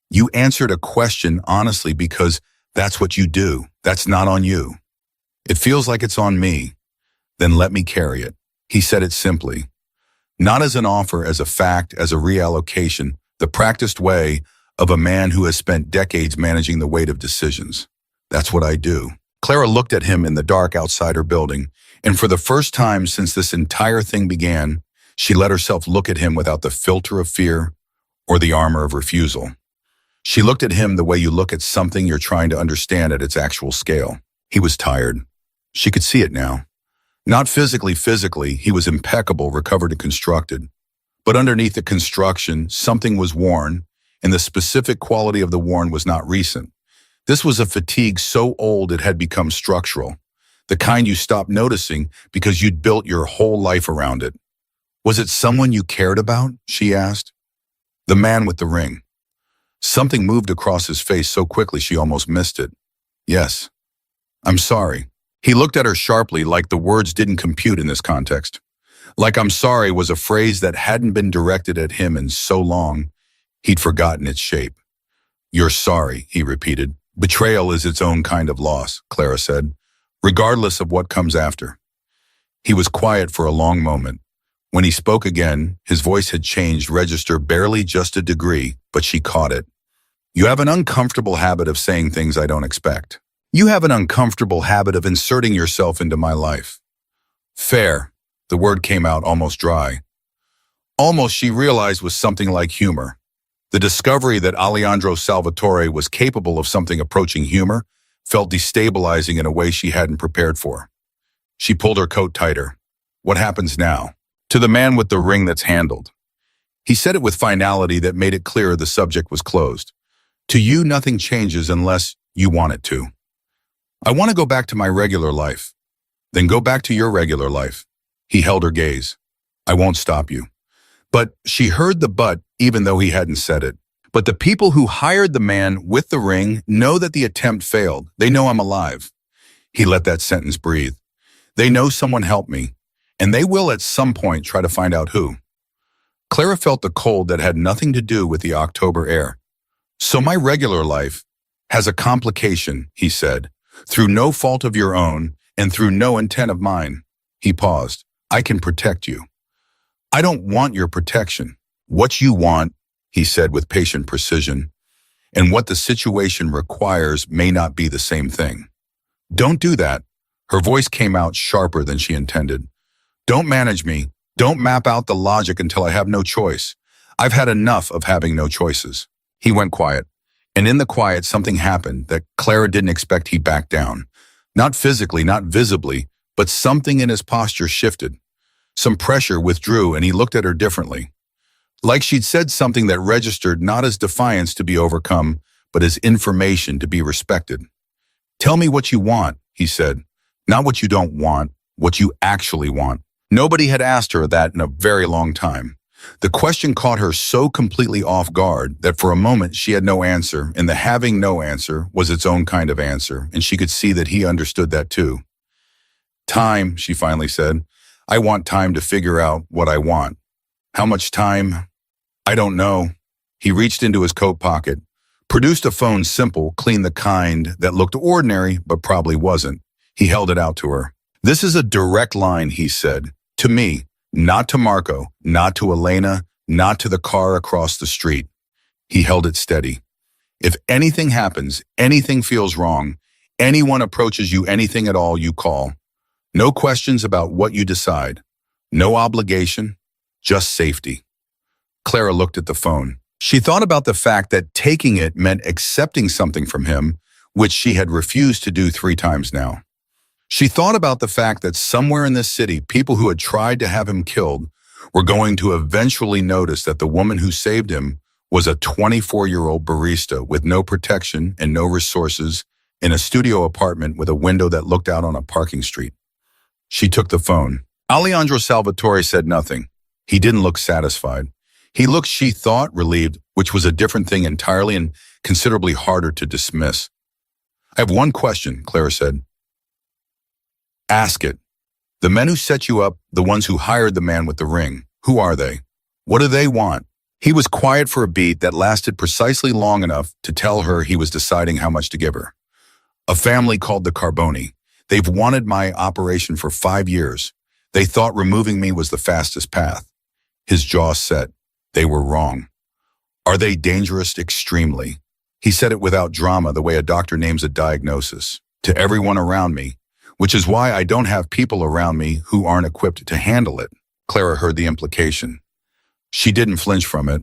You answered a question honestly because that's what you do. That's not on you. It feels like it's on me. Then let me carry it. He said it simply. Not as an offer, as a fact, as a reallocation, the practiced way of a man who has spent decades managing the weight of decisions. That's what I do. Clara looked at him in the dark outside her building, and for the first time since this entire thing began, she let herself look at him without the filter of fear or the armor of refusal. She looked at him the way you look at something you're trying to understand at its actual scale. He was tired. She could see it now. Not physically, he was impeccable, recovered and constructed. But underneath the construction, something was worn, and the specific quality of the worn was not recent. This was a fatigue so old it had become structural, the kind you stopped noticing because you'd built your whole life around it. Was it someone you cared about? She asked. The man with the ring. Something moved across his face so quickly she almost missed it. Yes. I'm sorry. He looked at her sharply, like the words didn't compute in this context. Like I'm sorry was a phrase that hadn't been directed at him in so long, he'd forgotten its shape. You're sorry, he repeated. Betrayal is its own kind of loss, Clara said, regardless of what comes after. He was quiet for a long moment. When he spoke again, his voice had changed register barely just a degree, but she caught it. You have an uncomfortable habit of saying things I don't expect. You have an uncomfortable habit of inserting yourself into my life. Fair. The word came out almost dry. Almost, she realized, was something like humor. The discovery that Alejandro Salvatore was capable of something approaching humor felt destabilizing in a way she hadn't prepared for. She pulled her coat tighter. What happens now? To the man with the ring that's handled. He said it with finality that made it clear the subject was closed. To you, nothing changes unless you want it to. I want to go back to my regular life. Then go back to your regular life. He held her gaze. I won't stop you. But she heard the but even though he hadn't said it. But the people who hired the man with the ring know that the attempt failed. They know I'm alive. He let that sentence breathe. They know someone helped me, and they will at some point try to find out who. Clara felt the cold that had nothing to do with the October air. So my regular life has a complication, he said. Through no fault of your own, and through no intent of mine. He paused. I can protect you. I don't want your protection. What you want, he said with patient precision, and what the situation requires may not be the same thing. Don't do that. Her voice came out sharper than she intended. Don't manage me. Don't map out the logic until I have no choice. I've had enough of having no choices. He went quiet, and in the quiet something happened that Clara didn't expect. He backed down. Not physically, not visibly, but something in his posture shifted. Some pressure withdrew, and he looked at her differently. Like she'd said something that registered not as defiance to be overcome, but as information to be respected. Tell me what you want, he said. Not what you don't want, what you actually want. Nobody had asked her that in a very long time. The question caught her so completely off guard that for a moment she had no answer, and the having no answer was its own kind of answer, and she could see that he understood that too. Time, she finally said. I want time to figure out what I want. How much time? I don't know. He reached into his coat pocket, produced a phone, simple, clean, the kind that looked ordinary but probably wasn't. He held it out to her. This is a direct line, he said. To me, not to Marco, not to Elena, not to the car across the street. He held it steady. If anything happens, anything feels wrong, anyone approaches you, anything at all, you call. No questions about what you decide. No obligation, just safety. Clara looked at the phone. She thought about the fact that taking it meant accepting something from him, which she had refused to do 3 times now. She thought about the fact that somewhere in this city, people who had tried to have him killed were going to eventually notice that the woman who saved him was a 24-year-old barista with no protection and no resources in a studio apartment with a window that looked out on a parking street. She took the phone. Alejandro Salvatore said nothing. He didn't look satisfied. He looked, she thought, relieved, which was a different thing entirely and considerably harder to dismiss. I have one question, Clara said. Ask it. The men who set you up, the ones who hired the man with the ring, who are they? What do they want? He was quiet for a beat that lasted precisely long enough to tell her he was deciding how much to give her. A family called the Carboni. They've wanted my operation for 5 years. They thought removing me was the fastest path. His jaw set. They were wrong. Are they dangerous? Extremely. He said it without drama, the way a doctor names a diagnosis. To everyone around me, which is why I don't have people around me who aren't equipped to handle it. Clara heard the implication. She didn't flinch from it.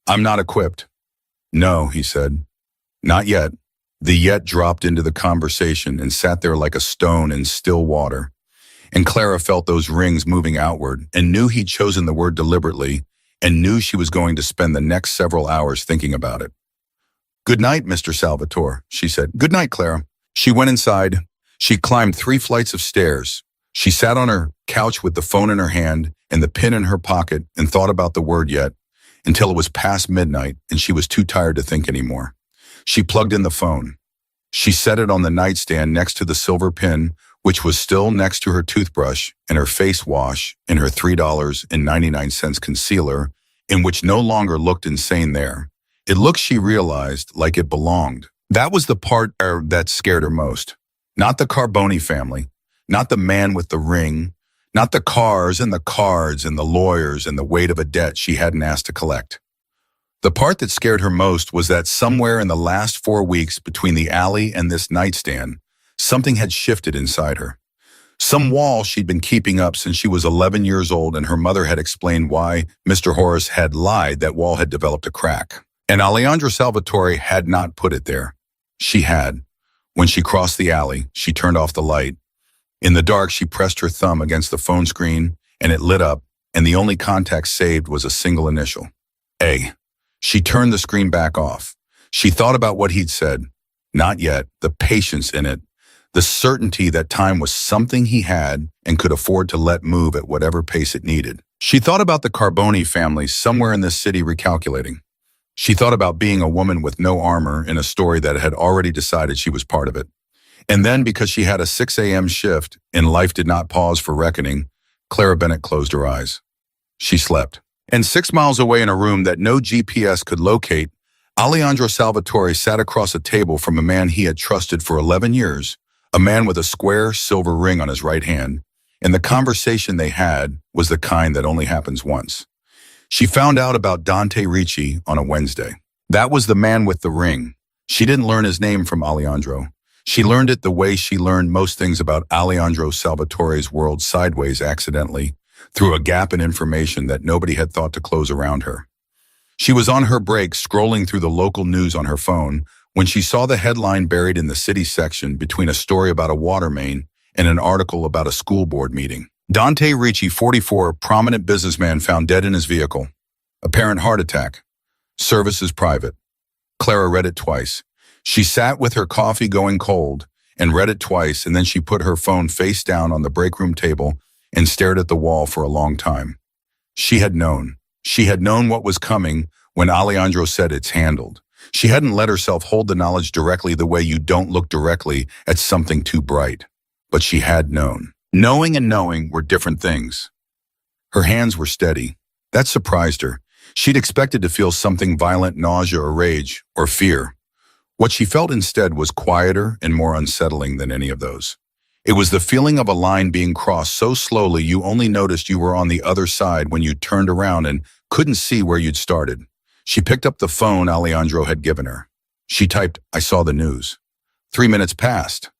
I'm not equipped. No, he said. Not yet. The yet dropped into the conversation and sat there like a stone in still water. And Clara felt those rings moving outward and knew he'd chosen the word deliberately and knew she was going to spend the next several hours thinking about it. Good night, Mr. Salvatore, she said. Good night, Clara. She went inside. She climbed 3 flights of stairs. She sat on her couch with the phone in her hand and the pin in her pocket and thought about the word yet until it was past midnight and she was too tired to think anymore. She plugged in the phone. She set it on the nightstand next to the silver pin, which was still next to her toothbrush and her face wash and her $3.99 concealer, in which no longer looked insane there. It looked, she realized, like it belonged. That was the part that scared her most. Not the Carboni family, not the man with the ring, not the cars and the cards and the lawyers and the weight of a debt she hadn't asked to collect. The part that scared her most was that somewhere in the last 4 weeks between the alley and this nightstand, something had shifted inside her. Some wall she'd been keeping up since she was 11 years old, and her mother had explained why Mr. Horace had lied. That wall had developed a crack. And Alejandro Salvatore had not put it there. She had. When she crossed the alley, she turned off the light. In the dark, she pressed her thumb against the phone screen, and it lit up, and the only contact saved was a single initial. A. She turned the screen back off. She thought about what he'd said. Not yet. The patience in it. The certainty that time was something he had and could afford to let move at whatever pace it needed. She thought about the Carboni family somewhere in this city recalculating. She thought about being a woman with no armor in a story that had already decided she was part of it. And then, because she had a 6 a.m. shift and life did not pause for reckoning, Clara Bennett closed her eyes. She slept. And 6 miles away in a room that no GPS could locate, Alejandro Salvatore sat across a table from a man he had trusted for 11 years, a man with a square silver ring on his right hand, and the conversation they had was the kind that only happens once. She found out about Dante Ricci on a Wednesday. That was the man with the ring. She didn't learn his name from Alejandro. She learned it the way she learned most things about Alejandro Salvatore's world sideways accidentally, through a gap in information that nobody had thought to close around her. She was on her break scrolling through the local news on her phone when she saw the headline buried in the city section between a story about a water main and an article about a school board meeting. Dante Ricci, 44, prominent businessman found dead in his vehicle. Apparent heart attack. Service is private. Clara read it twice. She sat with her coffee going cold and read it twice, and then she put her phone face down on the break room table and stared at the wall for a long time. She had known. She had known what was coming when Alejandro said it's handled. She hadn't let herself hold the knowledge directly the way you don't look directly at something too bright. But she had known. Knowing and knowing were different things. Her hands were steady. That surprised her. She'd expected to feel something violent, nausea or rage or fear. What she felt instead was quieter and more unsettling than any of those. It was the feeling of a line being crossed so slowly you only noticed you were on the other side when you turned around and couldn't see where you'd started. She picked up the phone Alejandro had given her. She typed, "I saw the news." 3 minutes passed.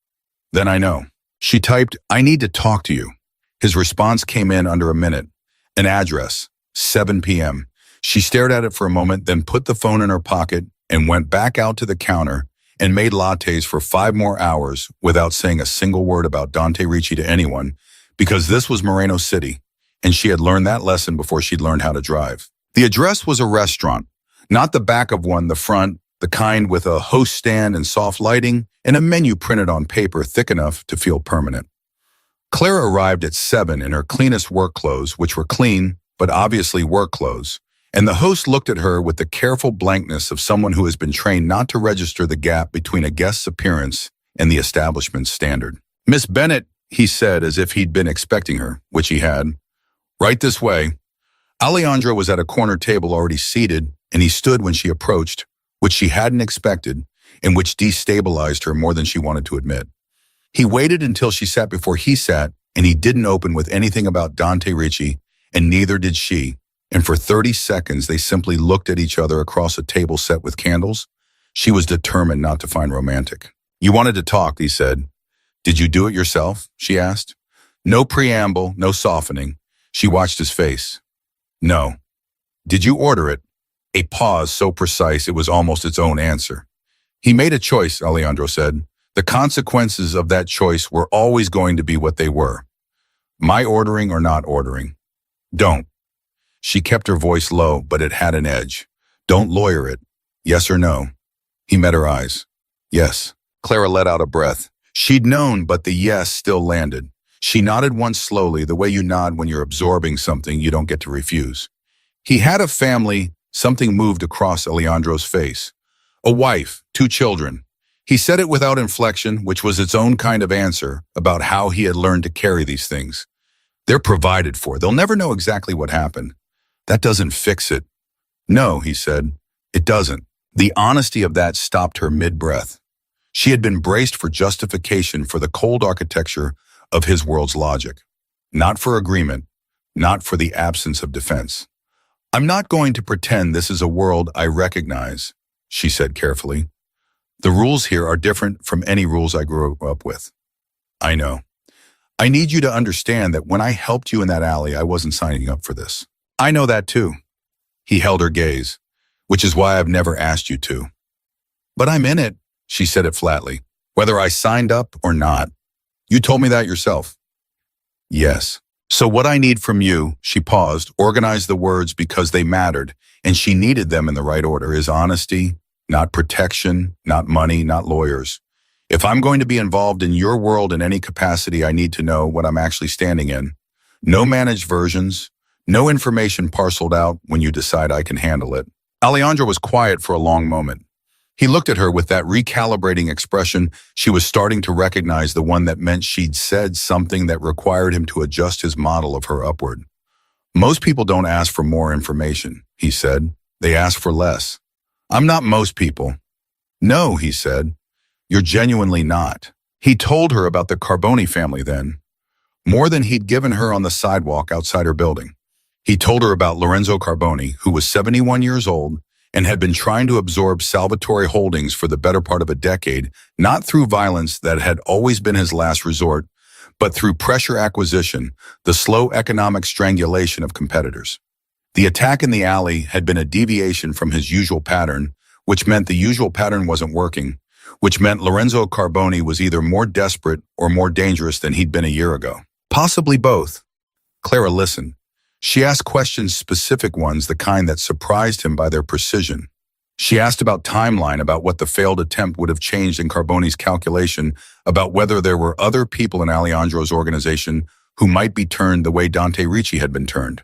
"Then I know." She typed, "I need to talk to you." His response came in under a minute. An address, 7 p.m. She stared at it for a moment, then put the phone in her pocket and went back out to the counter and made lattes for 5 more hours without saying a single word about Dante Ricci to anyone, because this was Moreno City, and she had learned that lesson before she'd learned how to drive. The address was a restaurant, not the back of one, the front, the kind with a host stand and soft lighting, and a menu printed on paper thick enough to feel permanent. Clara arrived at 7 in her cleanest work clothes, which were clean, but obviously work clothes, and the host looked at her with the careful blankness of someone who has been trained not to register the gap between a guest's appearance and the establishment's standard. "Miss Bennett," he said as if he'd been expecting her, which he had. "Right this way." Alejandro was at a corner table already seated, and he stood when she approached, which she hadn't expected, and which destabilized her more than she wanted to admit. He waited until she sat before he sat, and he didn't open with anything about Dante Ricci, and neither did she. And for 30 seconds, they simply looked at each other across a table set with candles. She was determined not to find romantic. "You wanted to talk," he said. "Did you do it yourself?" she asked. No preamble, no softening. She watched his face. "No." "Did you order it?" A pause so precise it was almost its own answer. "He made a choice," Alejandro said. "The consequences of that choice were always going to be what they were. My ordering or not ordering. Don't." She kept her voice low, but it had an edge. "Don't lawyer it. Yes or no?" He met her eyes. "Yes." Clara let out a breath. She'd known, but the yes still landed. She nodded once slowly, the way you nod when you're absorbing something you don't get to refuse. He had a family. Something moved across Alejandro's face. A wife, 2 children. He said it without inflection, which was its own kind of answer about how he had learned to carry these things. They're provided for. They'll never know exactly what happened. That doesn't fix it. "No," he said. "It doesn't." The honesty of that stopped her mid-breath. She had been braced for justification for the cold architecture of his world's logic. Not for agreement, not for the absence of defense. "I'm not going to pretend this is a world I recognize," she said carefully. "The rules here are different from any rules I grew up with. I know. I need you to understand that when I helped you in that alley, I wasn't signing up for this. I know that too." He held her gaze, "Which is why I've never asked you to." "But I'm in it," she said it flatly, "whether I signed up or not. You told me that yourself." "Yes. So what I need from you," she paused, organized the words because they mattered, and she needed them in the right order, "is honesty, not protection, not money, not lawyers. If I'm going to be involved in your world in any capacity, I need to know what I'm actually standing in. No managed versions, no information parceled out when you decide I can handle it." Alejandro was quiet for a long moment. He looked at her with that recalibrating expression. She was starting to recognize the one that meant she'd said something that required him to adjust his model of her upward. "Most people don't ask for more information," he said. "They ask for less." "I'm not most people." "No," he said. "You're genuinely not." He told her about the Carboni family then. more than he'd given her on the sidewalk outside her building. He told her about Lorenzo Carboni, who was 71 years old and had been trying to absorb Salvatore Holdings for the better part of a decade, not through violence that had always been his last resort, but through pressure acquisition, the slow economic strangulation of competitors. The attack in the alley had been a deviation from his usual pattern, which meant the usual pattern wasn't working, which meant Lorenzo Carboni was either more desperate or more dangerous than he'd been a year ago. Possibly both. Clara listened. She asked questions, specific ones, the kind that surprised him by their precision. She asked about timeline, about what the failed attempt would have changed in Carboni's calculation, about whether there were other people in Alejandro's organization who might be turned the way Dante Ricci had been turned.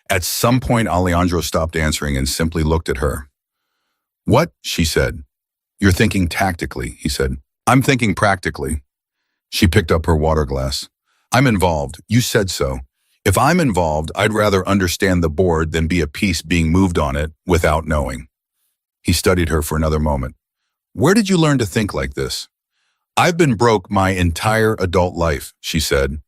At some point, Alejandro stopped answering and simply looked at her. "What?" she said. "You're thinking tactically," he said. "I'm thinking practically." She picked up her water glass. "I'm involved. You said so. If I'm involved, I'd rather understand the board than be a piece being moved on it without knowing." He studied her for another moment. "Where did you learn to think like this?" "I've been broke my entire adult life," she said.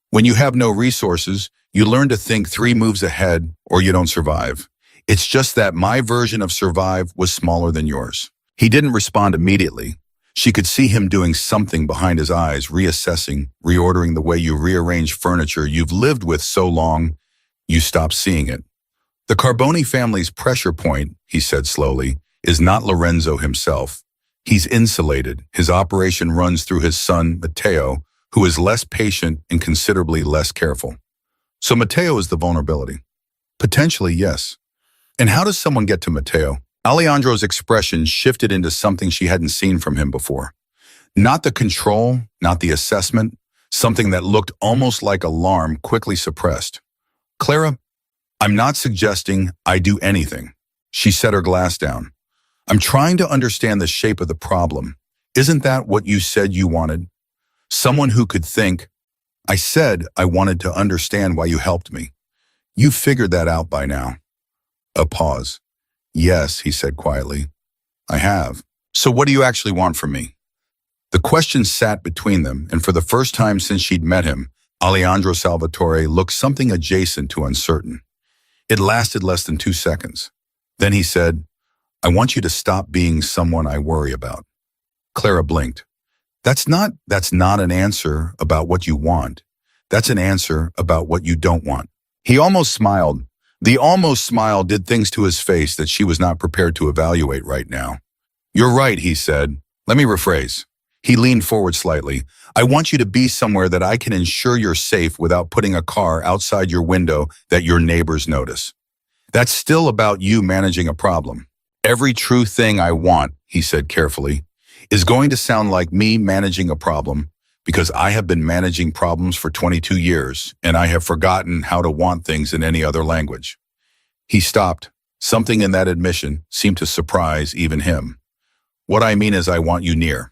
"When you have no resources, you learn to think 3 moves ahead or you don't survive. It's just that my version of survive was smaller than yours." He didn't respond immediately. She could see him doing something behind his eyes, reassessing, reordering the way you rearrange furniture you've lived with so long, you stop seeing it. "The Carboni family's pressure point," he said slowly, "is not Lorenzo himself. He's insulated. His operation runs through his son, Matteo, who is less patient and considerably less careful." "So Matteo is the vulnerability?" "Potentially, yes." "And how does someone get to Matteo?" Alejandro's expression shifted into something she hadn't seen from him before. Not the control, not the assessment, something that looked almost like alarm quickly suppressed. "Clara, I'm not suggesting I do anything." She set her glass down. "I'm trying to understand the shape of the problem. Isn't that what you said you wanted? Someone who could think. I said I wanted to understand why you helped me. You've figured that out by now." A pause. "Yes," he said quietly. "I have. So what do you actually want from me?" The question sat between them, and for the first time since she'd met him, Alejandro Salvatore looked something adjacent to uncertain. It lasted less than 2 seconds. Then he said, "I want you to stop being someone I worry about." Clara blinked. That's not an answer about what you want. That's an answer about what you don't want." He almost smiled. The almost smile did things to his face that she was not prepared to evaluate right now. "You're right," he said. "Let me rephrase." He leaned forward slightly. "I want you to be somewhere that I can ensure you're safe without putting a car outside your window that your neighbors notice. That's still about you managing a problem. Every true thing I want," he said carefully, "is going to sound like me managing a problem, because I have been managing problems for 22 years, and I have forgotten how to want things in any other language." He stopped. Something in that admission seemed to surprise even him. "What I mean is I want you near."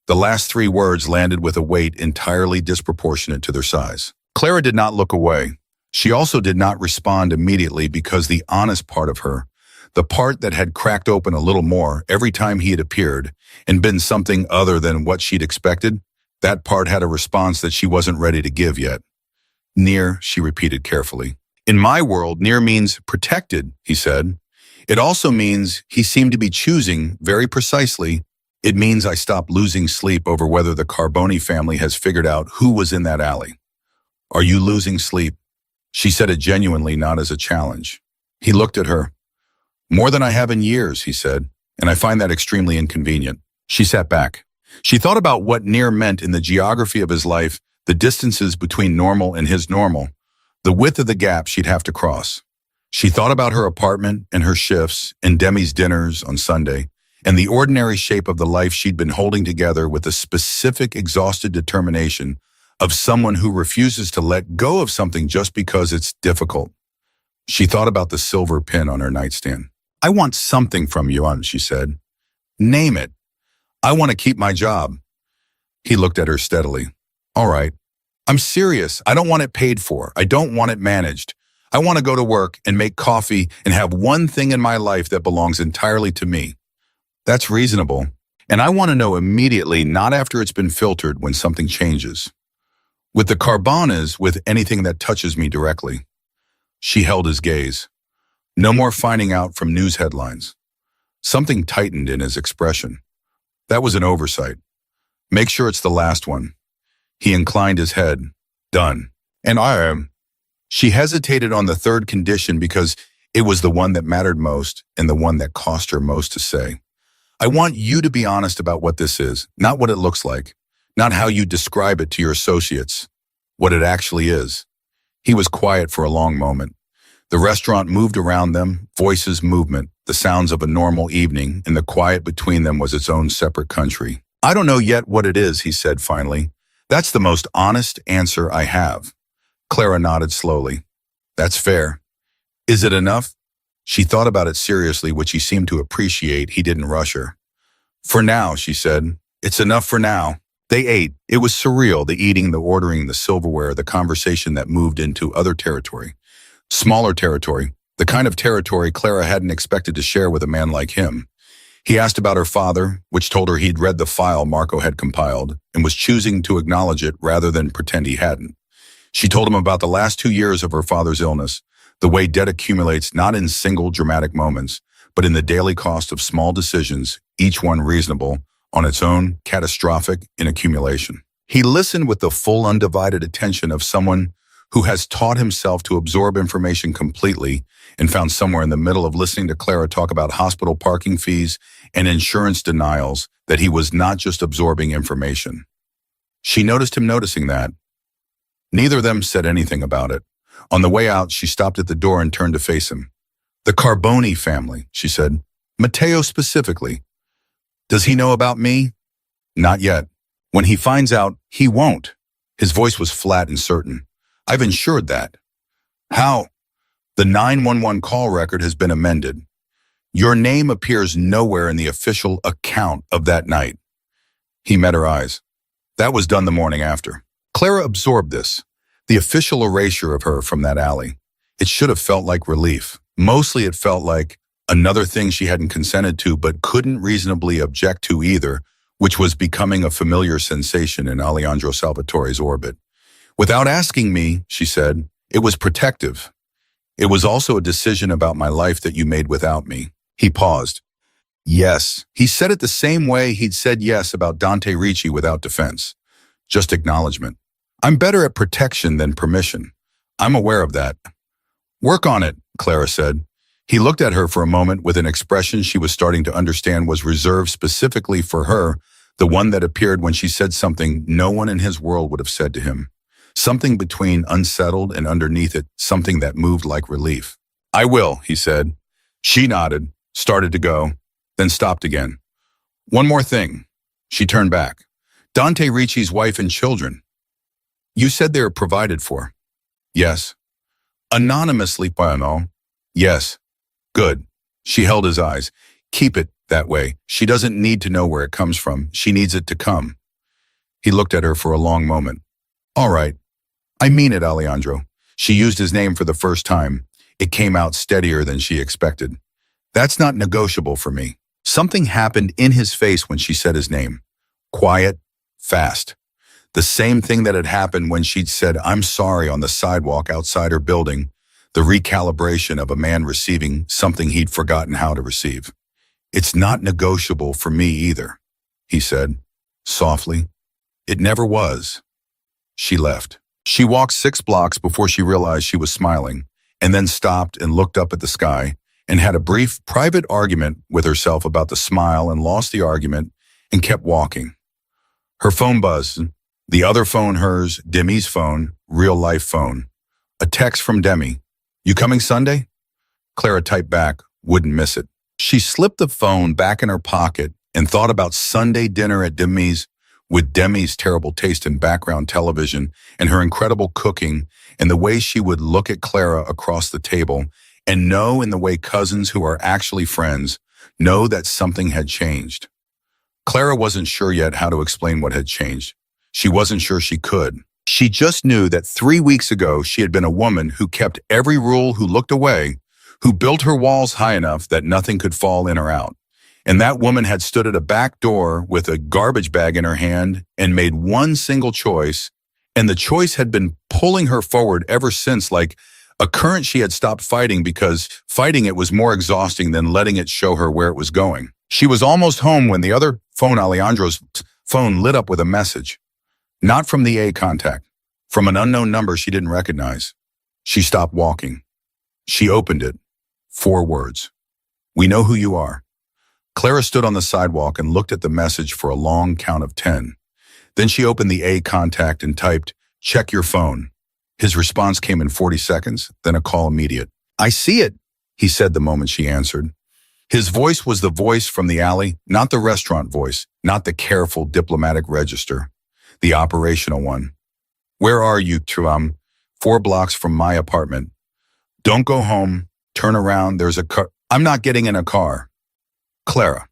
The last 3 words landed with a weight entirely disproportionate to their size. Clara did not look away. She also did not respond immediately because the honest part of her, the part that had cracked open a little more every time he had appeared and been something other than what she'd expected, that part had a response that she wasn't ready to give yet. "Near," she repeated carefully. "In my world, near means protected," he said. "It also means he seemed to be choosing, very precisely. It means I stopped losing sleep over whether the Carboni family has figured out who was in that alley." "Are you losing sleep?" She said it genuinely, not as a challenge. He looked at her. "More than I have in years," he said, "and I find that extremely inconvenient." She sat back. She thought about what near meant in the geography of his life, the distances between normal and his normal, the width of the gap she'd have to cross. She thought about her apartment and her shifts and Demi's dinners on Sunday, and the ordinary shape of the life she'd been holding together with the specific, exhausted determination of someone who refuses to let go of something just because it's difficult. She thought about the silver pin on her nightstand. "I want something from you," she said. "Name it. I want to keep my job." He looked at her steadily. "All right. I'm serious. I don't want it paid for. I don't want it managed. I want to go to work and make coffee and have one thing in my life that belongs entirely to me. That's reasonable. And I want to know immediately, not after it's been filtered, when something changes." With the carbonas, with anything that touches me directly. She held his gaze. No more finding out from news headlines. Something tightened in his expression. That was an oversight. Make sure it's the last one. He inclined his head. Done. And I am. She hesitated on the third condition because it was the one that mattered most and the one that cost her most to say. I want you to be honest about what this is, not what it looks like, not how you describe it to your associates, what it actually is. He was quiet for a long moment. The restaurant moved around them, voices, movement, the sounds of a normal evening, and the quiet between them was its own separate country. I don't know yet what it is, he said finally. That's the most honest answer I have. Clara nodded slowly. That's fair. Is it enough? She thought about it seriously, which he seemed to appreciate. He didn't rush her. For now, she said. It's enough for now. They ate. It was surreal, the eating, the ordering, the silverware, the conversation that moved into other territory. Smaller territory, the kind of territory Clara hadn't expected to share with a man like him. He asked about her father, which told her he'd read the file Marco had compiled and was choosing to acknowledge it rather than pretend he hadn't. She told him about the last 2 years of her father's illness, the way debt accumulates not in single dramatic moments, but in the daily cost of small decisions, each one reasonable, on its own, catastrophic in accumulation. He listened with the full undivided attention of someone who has taught himself to absorb information completely and found somewhere in the middle of listening to Clara talk about hospital parking fees and insurance denials that he was not just absorbing information. She noticed him noticing that. Neither of them said anything about it. On the way out, she stopped at the door and turned to face him. The Carboni family, she said. Matteo specifically. Does he know about me? Not yet. When he finds out, he won't. His voice was flat and certain. I've ensured that. How? The 911 call record has been amended. Your name appears nowhere in the official account of that night. He met her eyes. That was done the morning after. Clara absorbed this, the official erasure of her from that alley. It should have felt like relief. Mostly it felt like another thing she hadn't consented to but couldn't reasonably object to either, which was becoming a familiar sensation in Alejandro Salvatore's orbit. Without asking me, she said, it was protective. It was also a decision about my life that you made without me. He paused. Yes. He said it the same way he'd said yes about Dante Ricci without defense. Just acknowledgement. I'm better at protection than permission. I'm aware of that. Work on it, Clara said. He looked at her for a moment with an expression she was starting to understand was reserved specifically for her, the one that appeared when she said something no one in his world would have said to him. Something between unsettled and underneath it, something that moved like relief. I will, he said. She nodded, started to go, then stopped again. One more thing. She turned back. Dante Ricci's wife and children. You said they were provided for. Yes. Anonymously, no. Yes. Good. She held his eyes. Keep it that way. She doesn't need to know where it comes from. She needs it to come. He looked at her for a long moment. All right. I mean it, Alejandro. She used his name for the first time. It came out steadier than she expected. That's not negotiable for me. Something happened in his face when she said his name. Quiet, fast. The same thing that had happened when she'd said, I'm sorry on the sidewalk outside her building, the recalibration of a man receiving something he'd forgotten how to receive. It's not negotiable for me either, he said, softly. It never was. She left. She walked 6 blocks before she realized she was smiling, and then stopped and looked up at the sky and had a brief, private argument with herself about the smile and lost the argument and kept walking. Her phone buzzed. The other phone, hers, Demi's phone, real-life phone. A text from Demi. You coming Sunday? Clara typed back, wouldn't miss it. She slipped the phone back in her pocket and thought about Sunday dinner at Demi's with Demi's terrible taste in background television and her incredible cooking and the way she would look at Clara across the table and know in the way cousins who are actually friends know that something had changed. Clara wasn't sure yet how to explain what had changed. She wasn't sure she could. She just knew that 3 weeks ago she had been a woman who kept every rule, who looked away, who built her walls high enough that nothing could fall in or out. And that woman had stood at a back door with a garbage bag in her hand and made one single choice, And the choice had been pulling her forward ever since, like a current she had stopped fighting because fighting it was more exhausting than letting it show her where it was going. She was almost home when the other phone, Alejandro's phone, lit up with a message. Not from the A contact, from an unknown number she didn't recognize. She stopped walking. She opened it. 4 words. "We know who you are." Clara stood on the sidewalk and looked at the message for a long count of 10. Then she opened the A contact and typed, "Check your phone." His response came in 40 seconds, then a call immediate. "I see it," he said the moment she answered. His voice was the voice from the alley, not the restaurant voice, not the careful diplomatic register, the operational one. "Where are you, Tuam?" 4 blocks from my apartment. "Don't go home. Turn around. There's a car." "I'm not getting in a car." "Clara,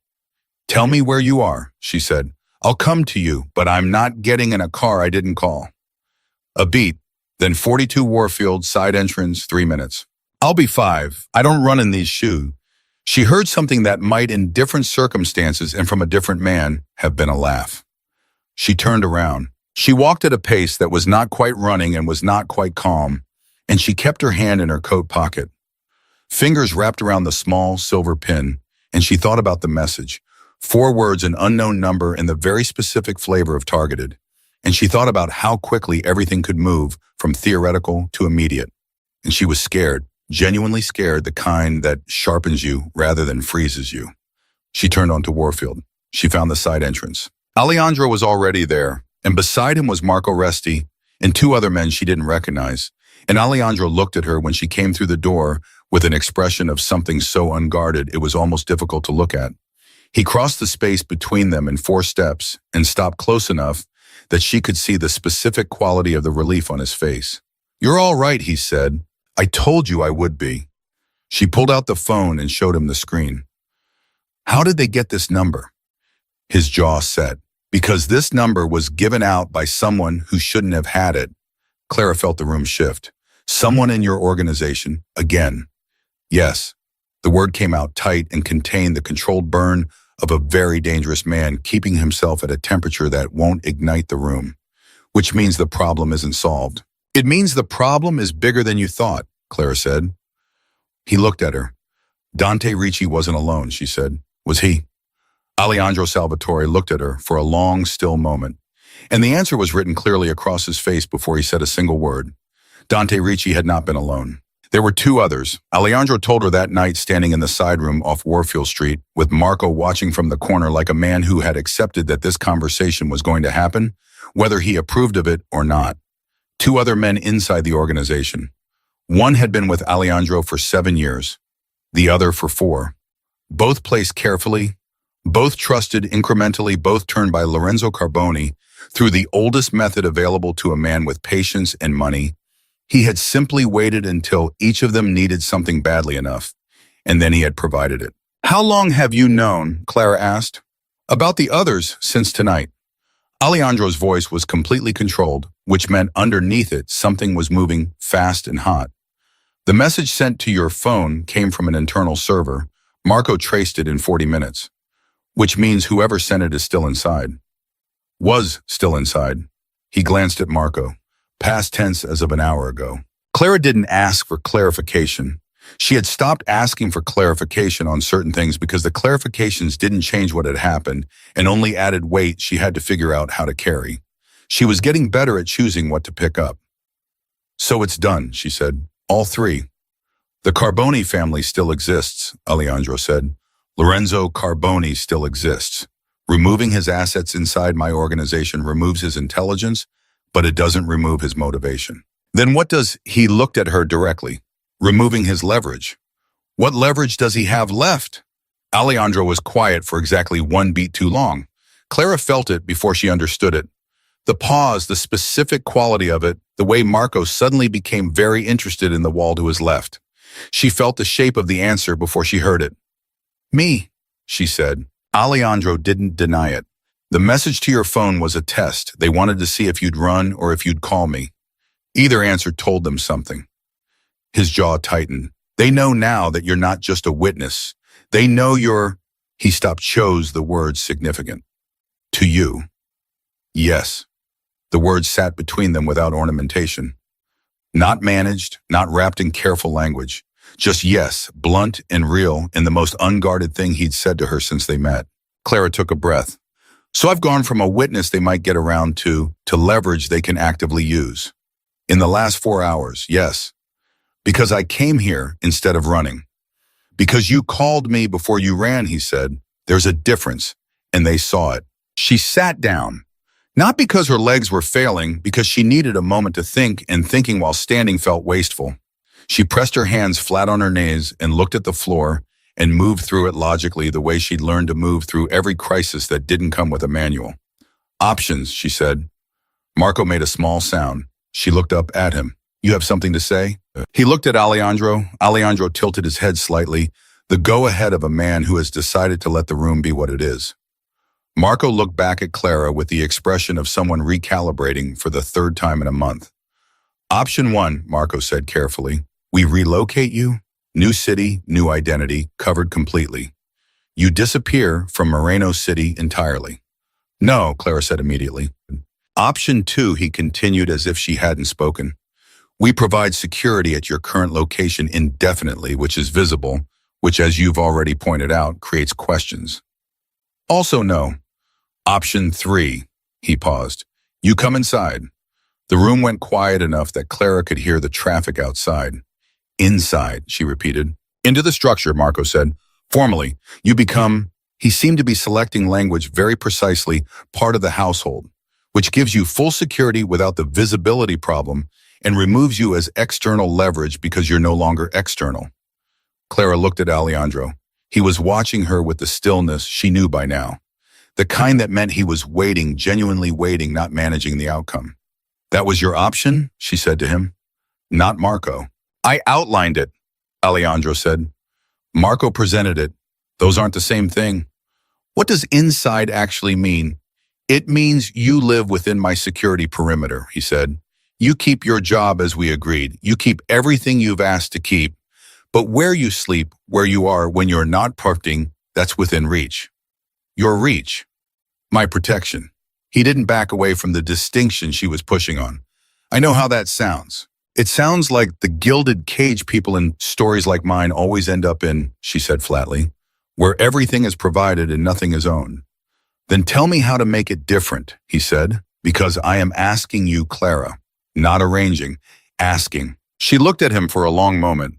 tell me where you are," she said. "I'll come to you, but I'm not getting in a car I didn't call." A beat, then 42 Warfield, side entrance, 3 minutes. "I'll be 5. I don't run in these shoes." She heard something that might, in different circumstances and from a different man, have been a laugh. She turned around. She walked at a pace that was not quite running and was not quite calm, and she kept her hand in her coat pocket. Fingers wrapped around the small silver pin, and she thought about the message. 4 words, an unknown number, and the very specific flavor of targeted. And she thought about how quickly everything could move from theoretical to immediate. And she was scared, genuinely scared, the kind that sharpens you rather than freezes you. She turned onto Warfield. She found the side entrance. Alejandro was already there, and beside him was Marco Resti and 2 other men she didn't recognize. And Alejandro looked at her when she came through the door with an expression of something so unguarded it was almost difficult to look at. He crossed the space between them in 4 steps and stopped close enough that she could see the specific quality of the relief on his face. "You're all right," he said. "I told you I would be." She pulled out the phone and showed him the screen. "How did they get this number?" His jaw set. "Because this number was given out by someone who shouldn't have had it." Clara felt the room shift. "Someone in your organization, again." Yes. The word came out tight and contained the controlled burn of a very dangerous man keeping himself at a temperature that won't ignite the room. Which means the problem isn't solved. "It means the problem is bigger than you thought," Clara said. He looked at her. "Dante Ricci wasn't alone," she said. "Was he?" Alejandro Salvatore looked at her for a long, still moment, and the answer was written clearly across his face before he said a single word. Dante Ricci had not been alone. There were 2 others. Alejandro told her that night standing in the side room off Warfield Street, with Marco watching from the corner like a man who had accepted that this conversation was going to happen, whether he approved of it or not. 2 other men inside the organization. One had been with Alejandro for 7 years, the other for 4. Both placed carefully, both trusted incrementally, both turned by Lorenzo Carboni through the oldest method available to a man with patience and money. He had simply waited until each of them needed something badly enough, and then he had provided it. "How long have you known?" Clara asked. "About the others since tonight." Alejandro's voice was completely controlled, which meant underneath it something was moving fast and hot. "The message sent to your phone came from an internal server. Marco traced it in 40 minutes, which means whoever sent it is still inside." Was still inside. He glanced at Marco. Past tense as of an hour ago. Clara didn't ask for clarification. She had stopped asking for clarification on certain things because the clarifications didn't change what had happened and only added weight she had to figure out how to carry. She was getting better at choosing what to pick up. "So it's done," she said. "All 3. "The Carboni family still exists," Alejandro said. "Lorenzo Carboni still exists. Removing his assets inside my organization removes his intelligence, but it doesn't remove his motivation." "Then what does he?" Looked at her directly. "Removing his leverage." "What leverage does he have left?" Alejandro was quiet for exactly 1 beat too long. Clara felt it before she understood it. The pause, the specific quality of it, the way Marco suddenly became very interested in the wall to his left. She felt the shape of the answer before she heard it. "Me," she said. Alejandro didn't deny it. "The message to your phone was a test. They wanted to see if you'd run or if you'd call me." Either answer told them something. His jaw tightened. "They know now that you're not just a witness. They know you're—" He stopped, chose the word significant. "To you." "Yes." The words sat between them without ornamentation. Not managed, not wrapped in careful language. Just yes, blunt and real, and the most unguarded thing he'd said to her since they met. Clara took a breath. So I've gone from a witness they might get around to leverage they can actively use. In the last 4 hours, yes. Because I came here instead of running. Because you called me before you ran, he said. There's a difference, and they saw it. She sat down. Not because her legs were failing, because she needed a moment to think, and thinking while standing felt wasteful. She pressed her hands flat on her knees and looked at the floor and moved through it logically the way she'd learned to move through every crisis that didn't come with a manual. Options, she said. Marco made a small sound. She looked up at him. You have something to say? He looked at Alejandro. Alejandro tilted his head slightly, the go-ahead of a man who has decided to let the room be what it is. Marco looked back at Clara with the expression of someone recalibrating for the third time in a month. Option 1, Marco said carefully. We relocate you. New city, new identity, covered completely. You disappear from Moreno City entirely. No, Clara said immediately. Option 2, he continued as if she hadn't spoken. We provide security at your current location indefinitely, which is visible, which, as you've already pointed out, creates questions. Also no. Option 3, he paused. You come inside. The room went quiet enough that Clara could hear the traffic outside. Inside, she repeated. Into the structure, Marco said. Formally, you become, he seemed to be selecting language very precisely, part of the household, which gives you full security without the visibility problem and removes you as external leverage because you're no longer external. Clara looked at Alejandro. He was watching her with the stillness she knew by now. The kind that meant he was waiting, genuinely waiting, not managing the outcome. That was your option, she said to him. Not Marco. I outlined it, Alejandro said. Marco presented it. Those aren't the same thing. What does inside actually mean? It means you live within my security perimeter, he said. You keep your job as we agreed. You keep everything you've asked to keep. But where you sleep, where you are when you're not parting, that's within reach. Your reach. My protection. He didn't back away from the distinction she was pushing on. I know how that sounds. It sounds like the gilded cage people in stories like mine always end up in, she said flatly, where everything is provided and nothing is owned. Then tell me how to make it different, he said, because I am asking you, Clara, not arranging, asking. She looked at him for a long moment.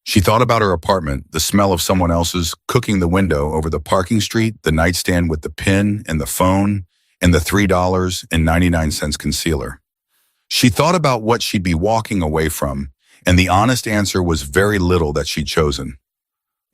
She thought about her apartment, the smell of someone else's, cooking the window over the parking street, the nightstand with the pin and the phone, and the $3.99 concealer. She thought about what she'd be walking away from, and the honest answer was very little that she'd chosen.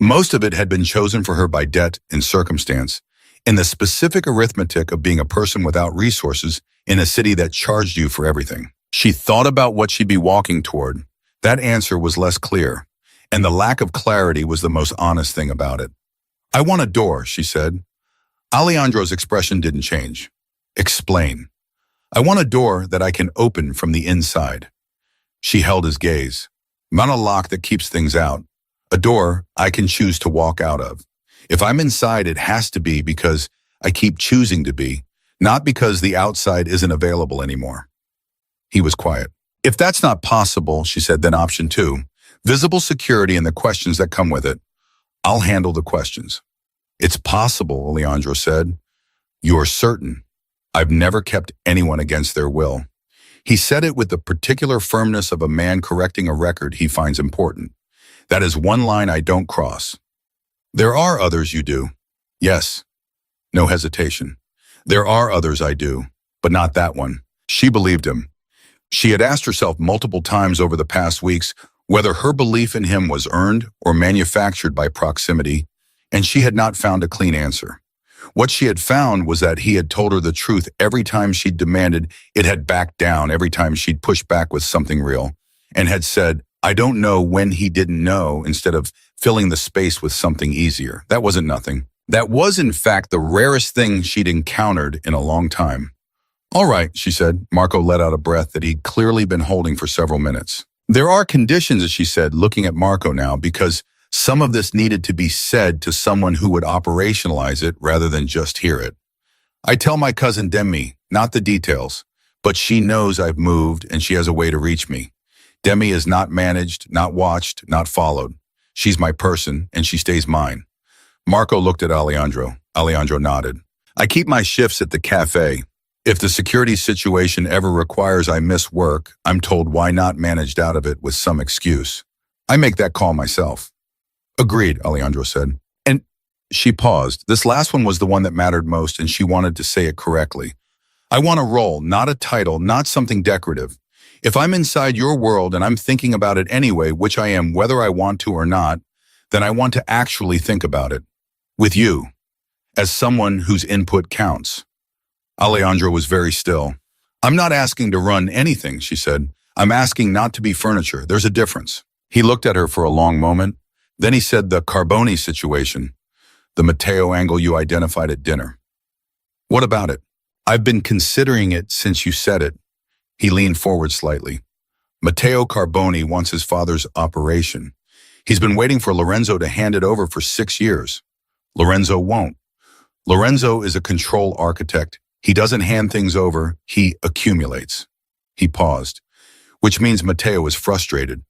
Most of it had been chosen for her by debt and circumstance, and the specific arithmetic of being a person without resources in a city that charged you for everything. She thought about what she'd be walking toward. That answer was less clear, and the lack of clarity was the most honest thing about it. I want a door, she said. Alejandro's expression didn't change. Explain. I want a door that I can open from the inside. She held his gaze. Not a lock that keeps things out. A door I can choose to walk out of. If I'm inside, it has to be because I keep choosing to be, not because the outside isn't available anymore. He was quiet. If that's not possible, she said, then option 2, visible security and the questions that come with it. I'll handle the questions. It's possible, Alejandro said. You're certain. I've never kept anyone against their will. He said it with the particular firmness of a man correcting a record he finds important. That is one line I don't cross. There are others you do. Yes. No hesitation. There are others I do, but not that one. She believed him. She had asked herself multiple times over the past weeks whether her belief in him was earned or manufactured by proximity, and she had not found a clean answer. What she had found was that he had told her the truth every time she'd demanded it, had backed down every time she'd pushed back with something real, and had said, I don't know when he didn't know, instead of filling the space with something easier. That wasn't nothing. That was, in fact, the rarest thing she'd encountered in a long time. All right, she said. Marco let out a breath that he'd clearly been holding for several minutes. There are conditions, as she said, looking at Marco now, because some of this needed to be said to someone who would operationalize it rather than just hear it. I tell my cousin Demi, not the details, But she knows I've moved and she has a way to reach me. Demi is not managed, not watched, not followed. She's my person and she stays mine. Marco looked at Alejandro. Alejandro nodded. I keep my shifts at the cafe. If the security situation ever requires I miss work, I'm told why not managed out of it with some excuse. I make that call myself. Agreed, Alejandro said. And she paused. This last one was the one that mattered most and she wanted to say it correctly. I want a role, not a title, not something decorative. If I'm inside your world and I'm thinking about it anyway, which I am whether I want to or not, then I want to actually think about it. With you, as someone whose input counts. Alejandro was very still. I'm not asking to run anything, she said. I'm asking not to be furniture. There's a difference. He looked at her for a long moment. Then he said the Carboni situation, the Matteo angle you identified at dinner. What about it? I've been considering it since you said it. He leaned forward slightly. Matteo Carboni wants his father's operation. He's been waiting for Lorenzo to hand it over for 6 years. Lorenzo won't. Lorenzo is a control architect. He doesn't hand things over, he accumulates. He paused, which means Matteo is frustrated.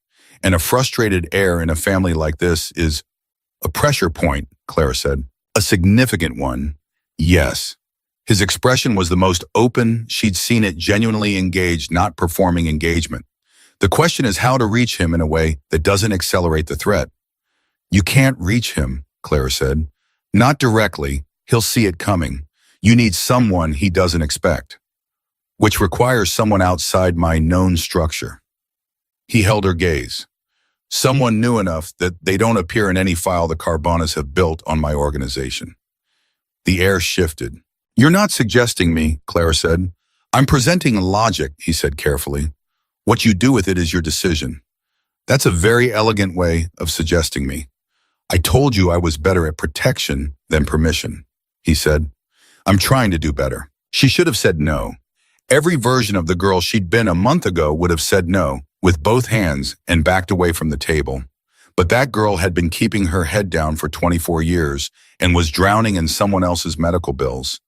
And a frustrated heir in a family like this is a pressure point, Clara said. A significant one, yes. His expression was the most open, she'd seen it genuinely engaged, not performing engagement. The question is how to reach him in a way that doesn't accelerate the threat. You can't reach him, Clara said. Not directly, he'll see it coming. You need someone he doesn't expect, which requires someone outside my known structure. He held her gaze. Someone new enough that they don't appear in any file the Carbonas have built on my organization. The air shifted. You're not suggesting me, Clara said. I'm presenting logic, he said carefully. What you do with it is your decision. That's a very elegant way of suggesting me. I told you I was better at protection than permission, he said. I'm trying to do better. She should have said no. Every version of the girl she'd been a month ago would have said no, with both hands, and backed away from the table. But that girl had been keeping her head down for 24 years and was drowning in someone else's medical bills,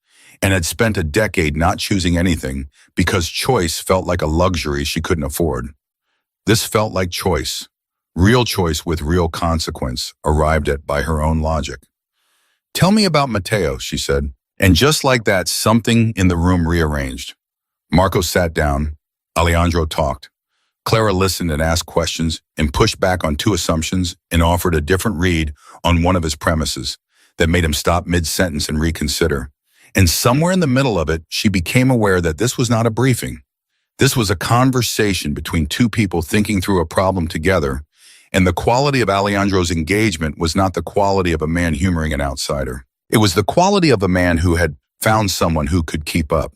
and had spent a decade not choosing anything because choice felt like a luxury she couldn't afford. This felt like choice, real choice with real consequence, arrived at by her own logic. Tell me about Matteo, she said. And just like that, something in the room rearranged. Marco sat down. Alejandro talked. Clara listened and asked questions and pushed back on 2 assumptions and offered a different read on one of his premises that made him stop mid-sentence and reconsider. And somewhere in the middle of it, she became aware that this was not a briefing. This was a conversation between 2 people thinking through a problem together, and the quality of Alejandro's engagement was not the quality of a man humoring an outsider. It was the quality of a man who had found someone who could keep up.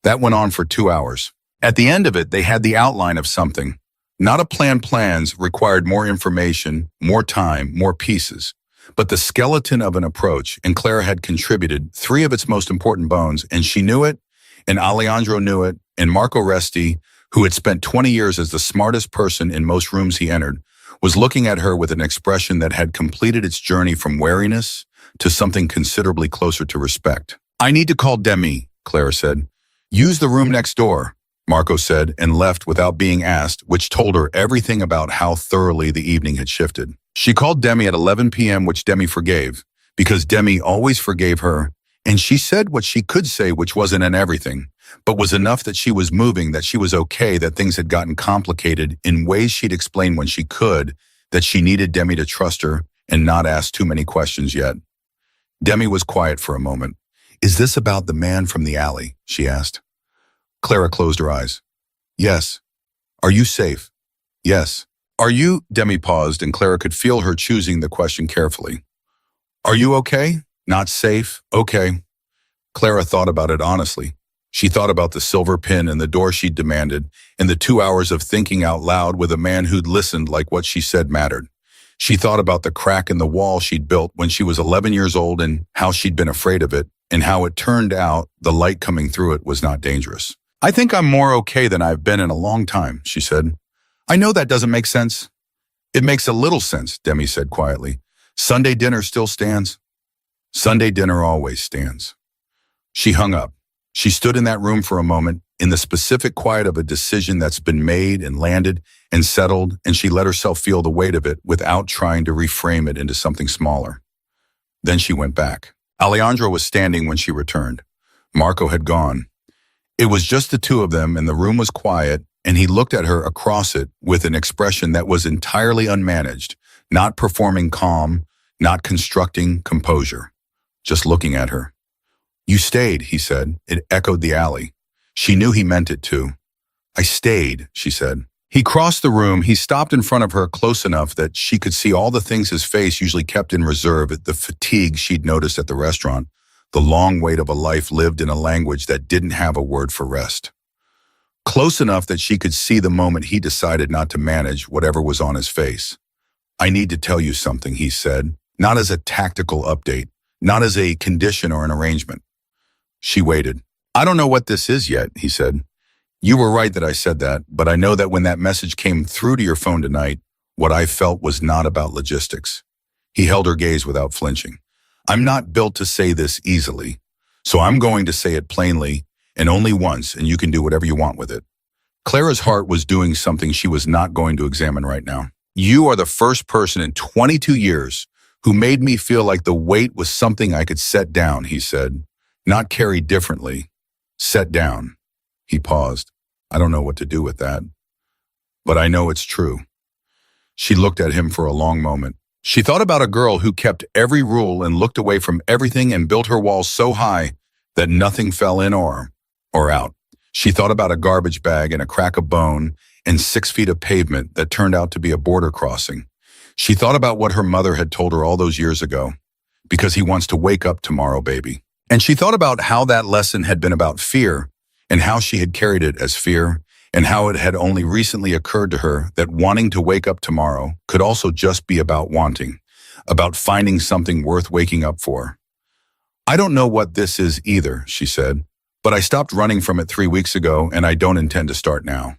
That went on for 2 hours. At the end of it, they had the outline of something. Not a plan. Plans required more information, more time, more pieces. But the skeleton of an approach, and Clara had contributed 3 of its most important bones, and she knew it, and Alejandro knew it, and Marco Resti, who had spent 20 years as the smartest person in most rooms he entered, was looking at her with an expression that had completed its journey from wariness to something considerably closer to respect. I need to call Demi, Clara said. Use the room next door, Marco said, and left without being asked, which told her everything about how thoroughly the evening had shifted. She called Demi at 11 p.m., which Demi forgave, because Demi always forgave her, and she said what she could say, which wasn't an everything, but was enough that she was moving, that she was okay, that things had gotten complicated in ways she'd explain when she could, that she needed Demi to trust her and not ask too many questions yet. Demi was quiet for a moment. Is this about the man from the alley? She asked. Clara closed her eyes. Yes. Are you safe? Yes. Are you? Demi paused, and Clara could feel her choosing the question carefully. Are you okay? Not safe? Okay. Clara thought about it honestly. She thought about the silver pin and the door she'd demanded, and the 2 hours of thinking out loud with a man who'd listened like what she said mattered. She thought about the crack in the wall she'd built when she was 11 years old and how she'd been afraid of it, and how it turned out the light coming through it was not dangerous. I think I'm more okay than I've been in a long time, she said. I know that doesn't make sense. It makes a little sense, Demi said quietly. Sunday dinner still stands? Sunday dinner always stands. She hung up. She stood in that room for a moment, in the specific quiet of a decision that's been made and landed and settled, and she let herself feel the weight of it without trying to reframe it into something smaller. Then she went back. Alejandro was standing when she returned. Marco had gone. It was just the two of them, and the room was quiet, and he looked at her across it with an expression that was entirely unmanaged, not performing calm, not constructing composure, just looking at her. "You stayed," he said. It echoed the alley. She knew he meant it too. "I stayed," she said. He crossed the room. He stopped in front of her close enough that she could see all the things his face usually kept in reserve, the fatigue she'd noticed at the restaurant, the long weight of a life lived in a language that didn't have a word for rest. Close enough that she could see the moment he decided not to manage whatever was on his face. "I need to tell you something," he said, not as a tactical update, not as a condition or an arrangement. She waited. "I don't know what this is yet," he said. "You were right that I said that, but I know that when that message came through to your phone tonight, what I felt was not about logistics." He held her gaze without flinching. "I'm not built to say this easily, so I'm going to say it plainly and only once, and you can do whatever you want with it." Clara's heart was doing something she was not going to examine right now. "You are the first person in 22 years who made me feel like the weight was something I could set down," he said. "Not carry differently. Set down." He paused. "I don't know what to do with that, but I know it's true." She looked at him for a long moment. She thought about a girl who kept every rule and looked away from everything and built her walls so high that nothing fell in or out. She thought about a garbage bag and a crack of bone and 6 feet of pavement that turned out to be a border crossing. She thought about what her mother had told her all those years ago, "Because he wants to wake up tomorrow, baby." And she thought about how that lesson had been about fear, and how she had carried it as fear, and how it had only recently occurred to her that wanting to wake up tomorrow could also just be about wanting, about finding something worth waking up for. "I don't know what this is either," she said, "but I stopped running from it 3 weeks ago, and I don't intend to start now."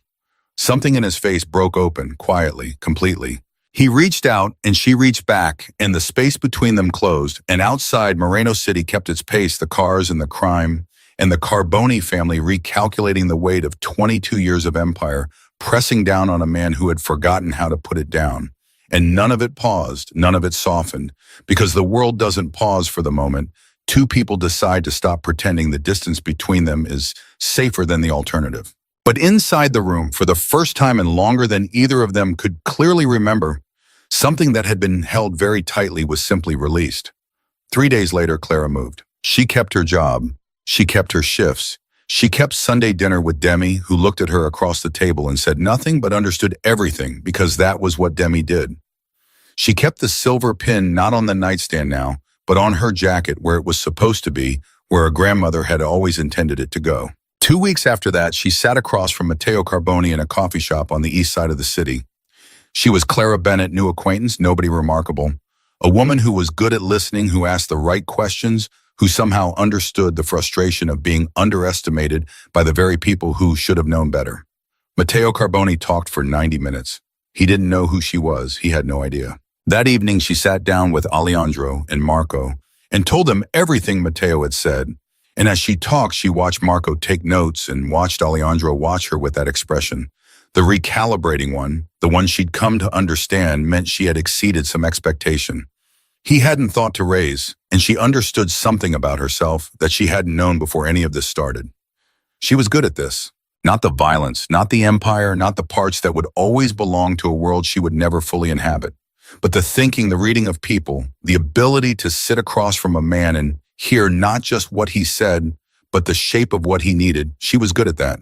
Something in his face broke open, quietly, completely. He reached out, and she reached back, and the space between them closed, and outside, Moreno City kept its pace, the cars and the crime, and the Carboni family recalculating the weight of 22 years of empire, pressing down on a man who had forgotten how to put it down. And none of it paused, none of it softened, because the world doesn't pause for the moment. Two people decide to stop pretending the distance between them is safer than the alternative. But inside the room, for the first time and longer than either of them could clearly remember, something that had been held very tightly was simply released. 3 days later, Clara moved. She kept her job. She kept her shifts. She kept Sunday dinner with Demi, who looked at her across the table and said nothing but understood everything, because that was what Demi did. She kept the silver pin not on the nightstand now, but on her jacket where it was supposed to be, where her grandmother had always intended it to go. 2 weeks after that, she sat across from Matteo Carboni in a coffee shop on the east side of the city. She was Clara Bennett, new acquaintance, nobody remarkable. A woman who was good at listening, who asked the right questions, who somehow understood the frustration of being underestimated by the very people who should have known better. Matteo Carboni talked for 90 minutes. He didn't know who she was. He had no idea. That evening, she sat down with Alejandro and Marco and told them everything Matteo had said. And as she talked, she watched Marco take notes and watched Alejandro watch her with that expression. The recalibrating one, the one she'd come to understand, meant she had exceeded some expectation. He hadn't thought to raise, and she understood something about herself that she hadn't known before any of this started. She was good at this. Not the violence, not the empire, not the parts that would always belong to a world she would never fully inhabit. But the thinking, the reading of people, the ability to sit across from a man and hear not just what he said, but the shape of what he needed, she was good at that.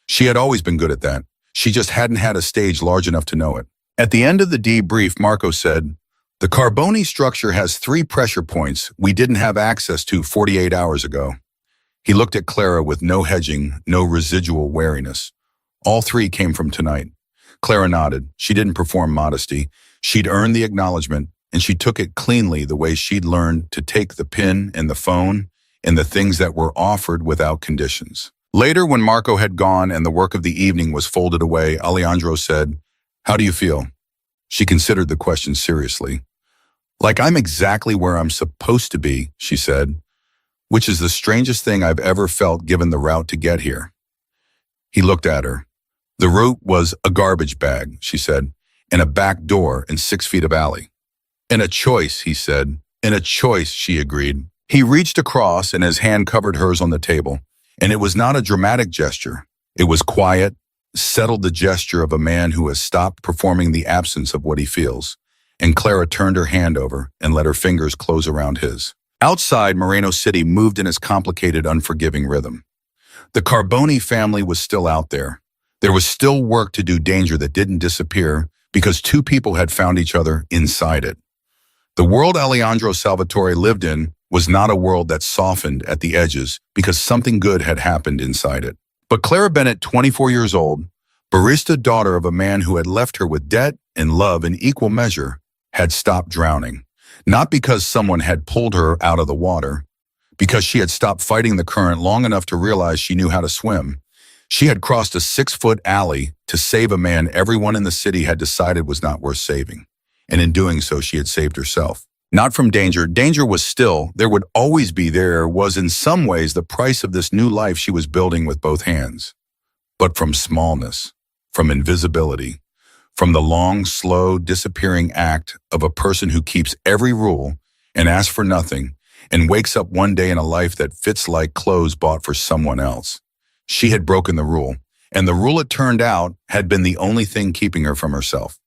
She had always been good at that. She just hadn't had a stage large enough to know it. At the end of the debrief, Marco said, "The Carboni structure has 3 pressure points we didn't have access to 48 hours ago." He looked at Clara with no hedging, no residual wariness. All 3 came from tonight. Clara nodded. She didn't perform modesty. She'd earned the acknowledgement, and she took it cleanly the way she'd learned to take the pen and the phone and the things that were offered without conditions. Later, when Marco had gone and the work of the evening was folded away, Alejandro said, "How do you feel?" She considered the question seriously. "Like I'm exactly where I'm supposed to be," she said. which is the strangest thing I've ever felt given the route to get here. He looked at her. The route was a garbage bag, she said, and a back door and 6 feet of alley. And a choice, he said. And a choice, she agreed. He reached across and his hand covered hers on the table. And it was not a dramatic gesture. It was quiet, settled the gesture of a man who has stopped performing the absence of what he feels. And Clara turned her hand over and let her fingers close around his. Outside, Moreno City moved in its complicated, unforgiving rhythm. The Carboni family was still out there. There was still work to do, danger that didn't disappear because 2 people had found each other inside it. The world Alejandro Salvatore lived in was not a world that softened at the edges because something good had happened inside it. But Clara Bennett, 24 years old, barista daughter of a man who had left her with debt and love in equal measure, had stopped drowning. Not because someone had pulled her out of the water, because she had stopped fighting the current long enough to realize she knew how to swim. She had crossed a 6-foot alley to save a man everyone in the city had decided was not worth saving. And in doing so, she had saved herself. Not from danger. Danger was still, there would always be, there was in some ways the price of this new life she was building with both hands. But from smallness, from invisibility, from the long, slow, disappearing act of a person who keeps every rule and asks for nothing and wakes up one day in a life that fits like clothes bought for someone else. She had broken the rule, and the rule, it turned out, had been the only thing keeping her from herself.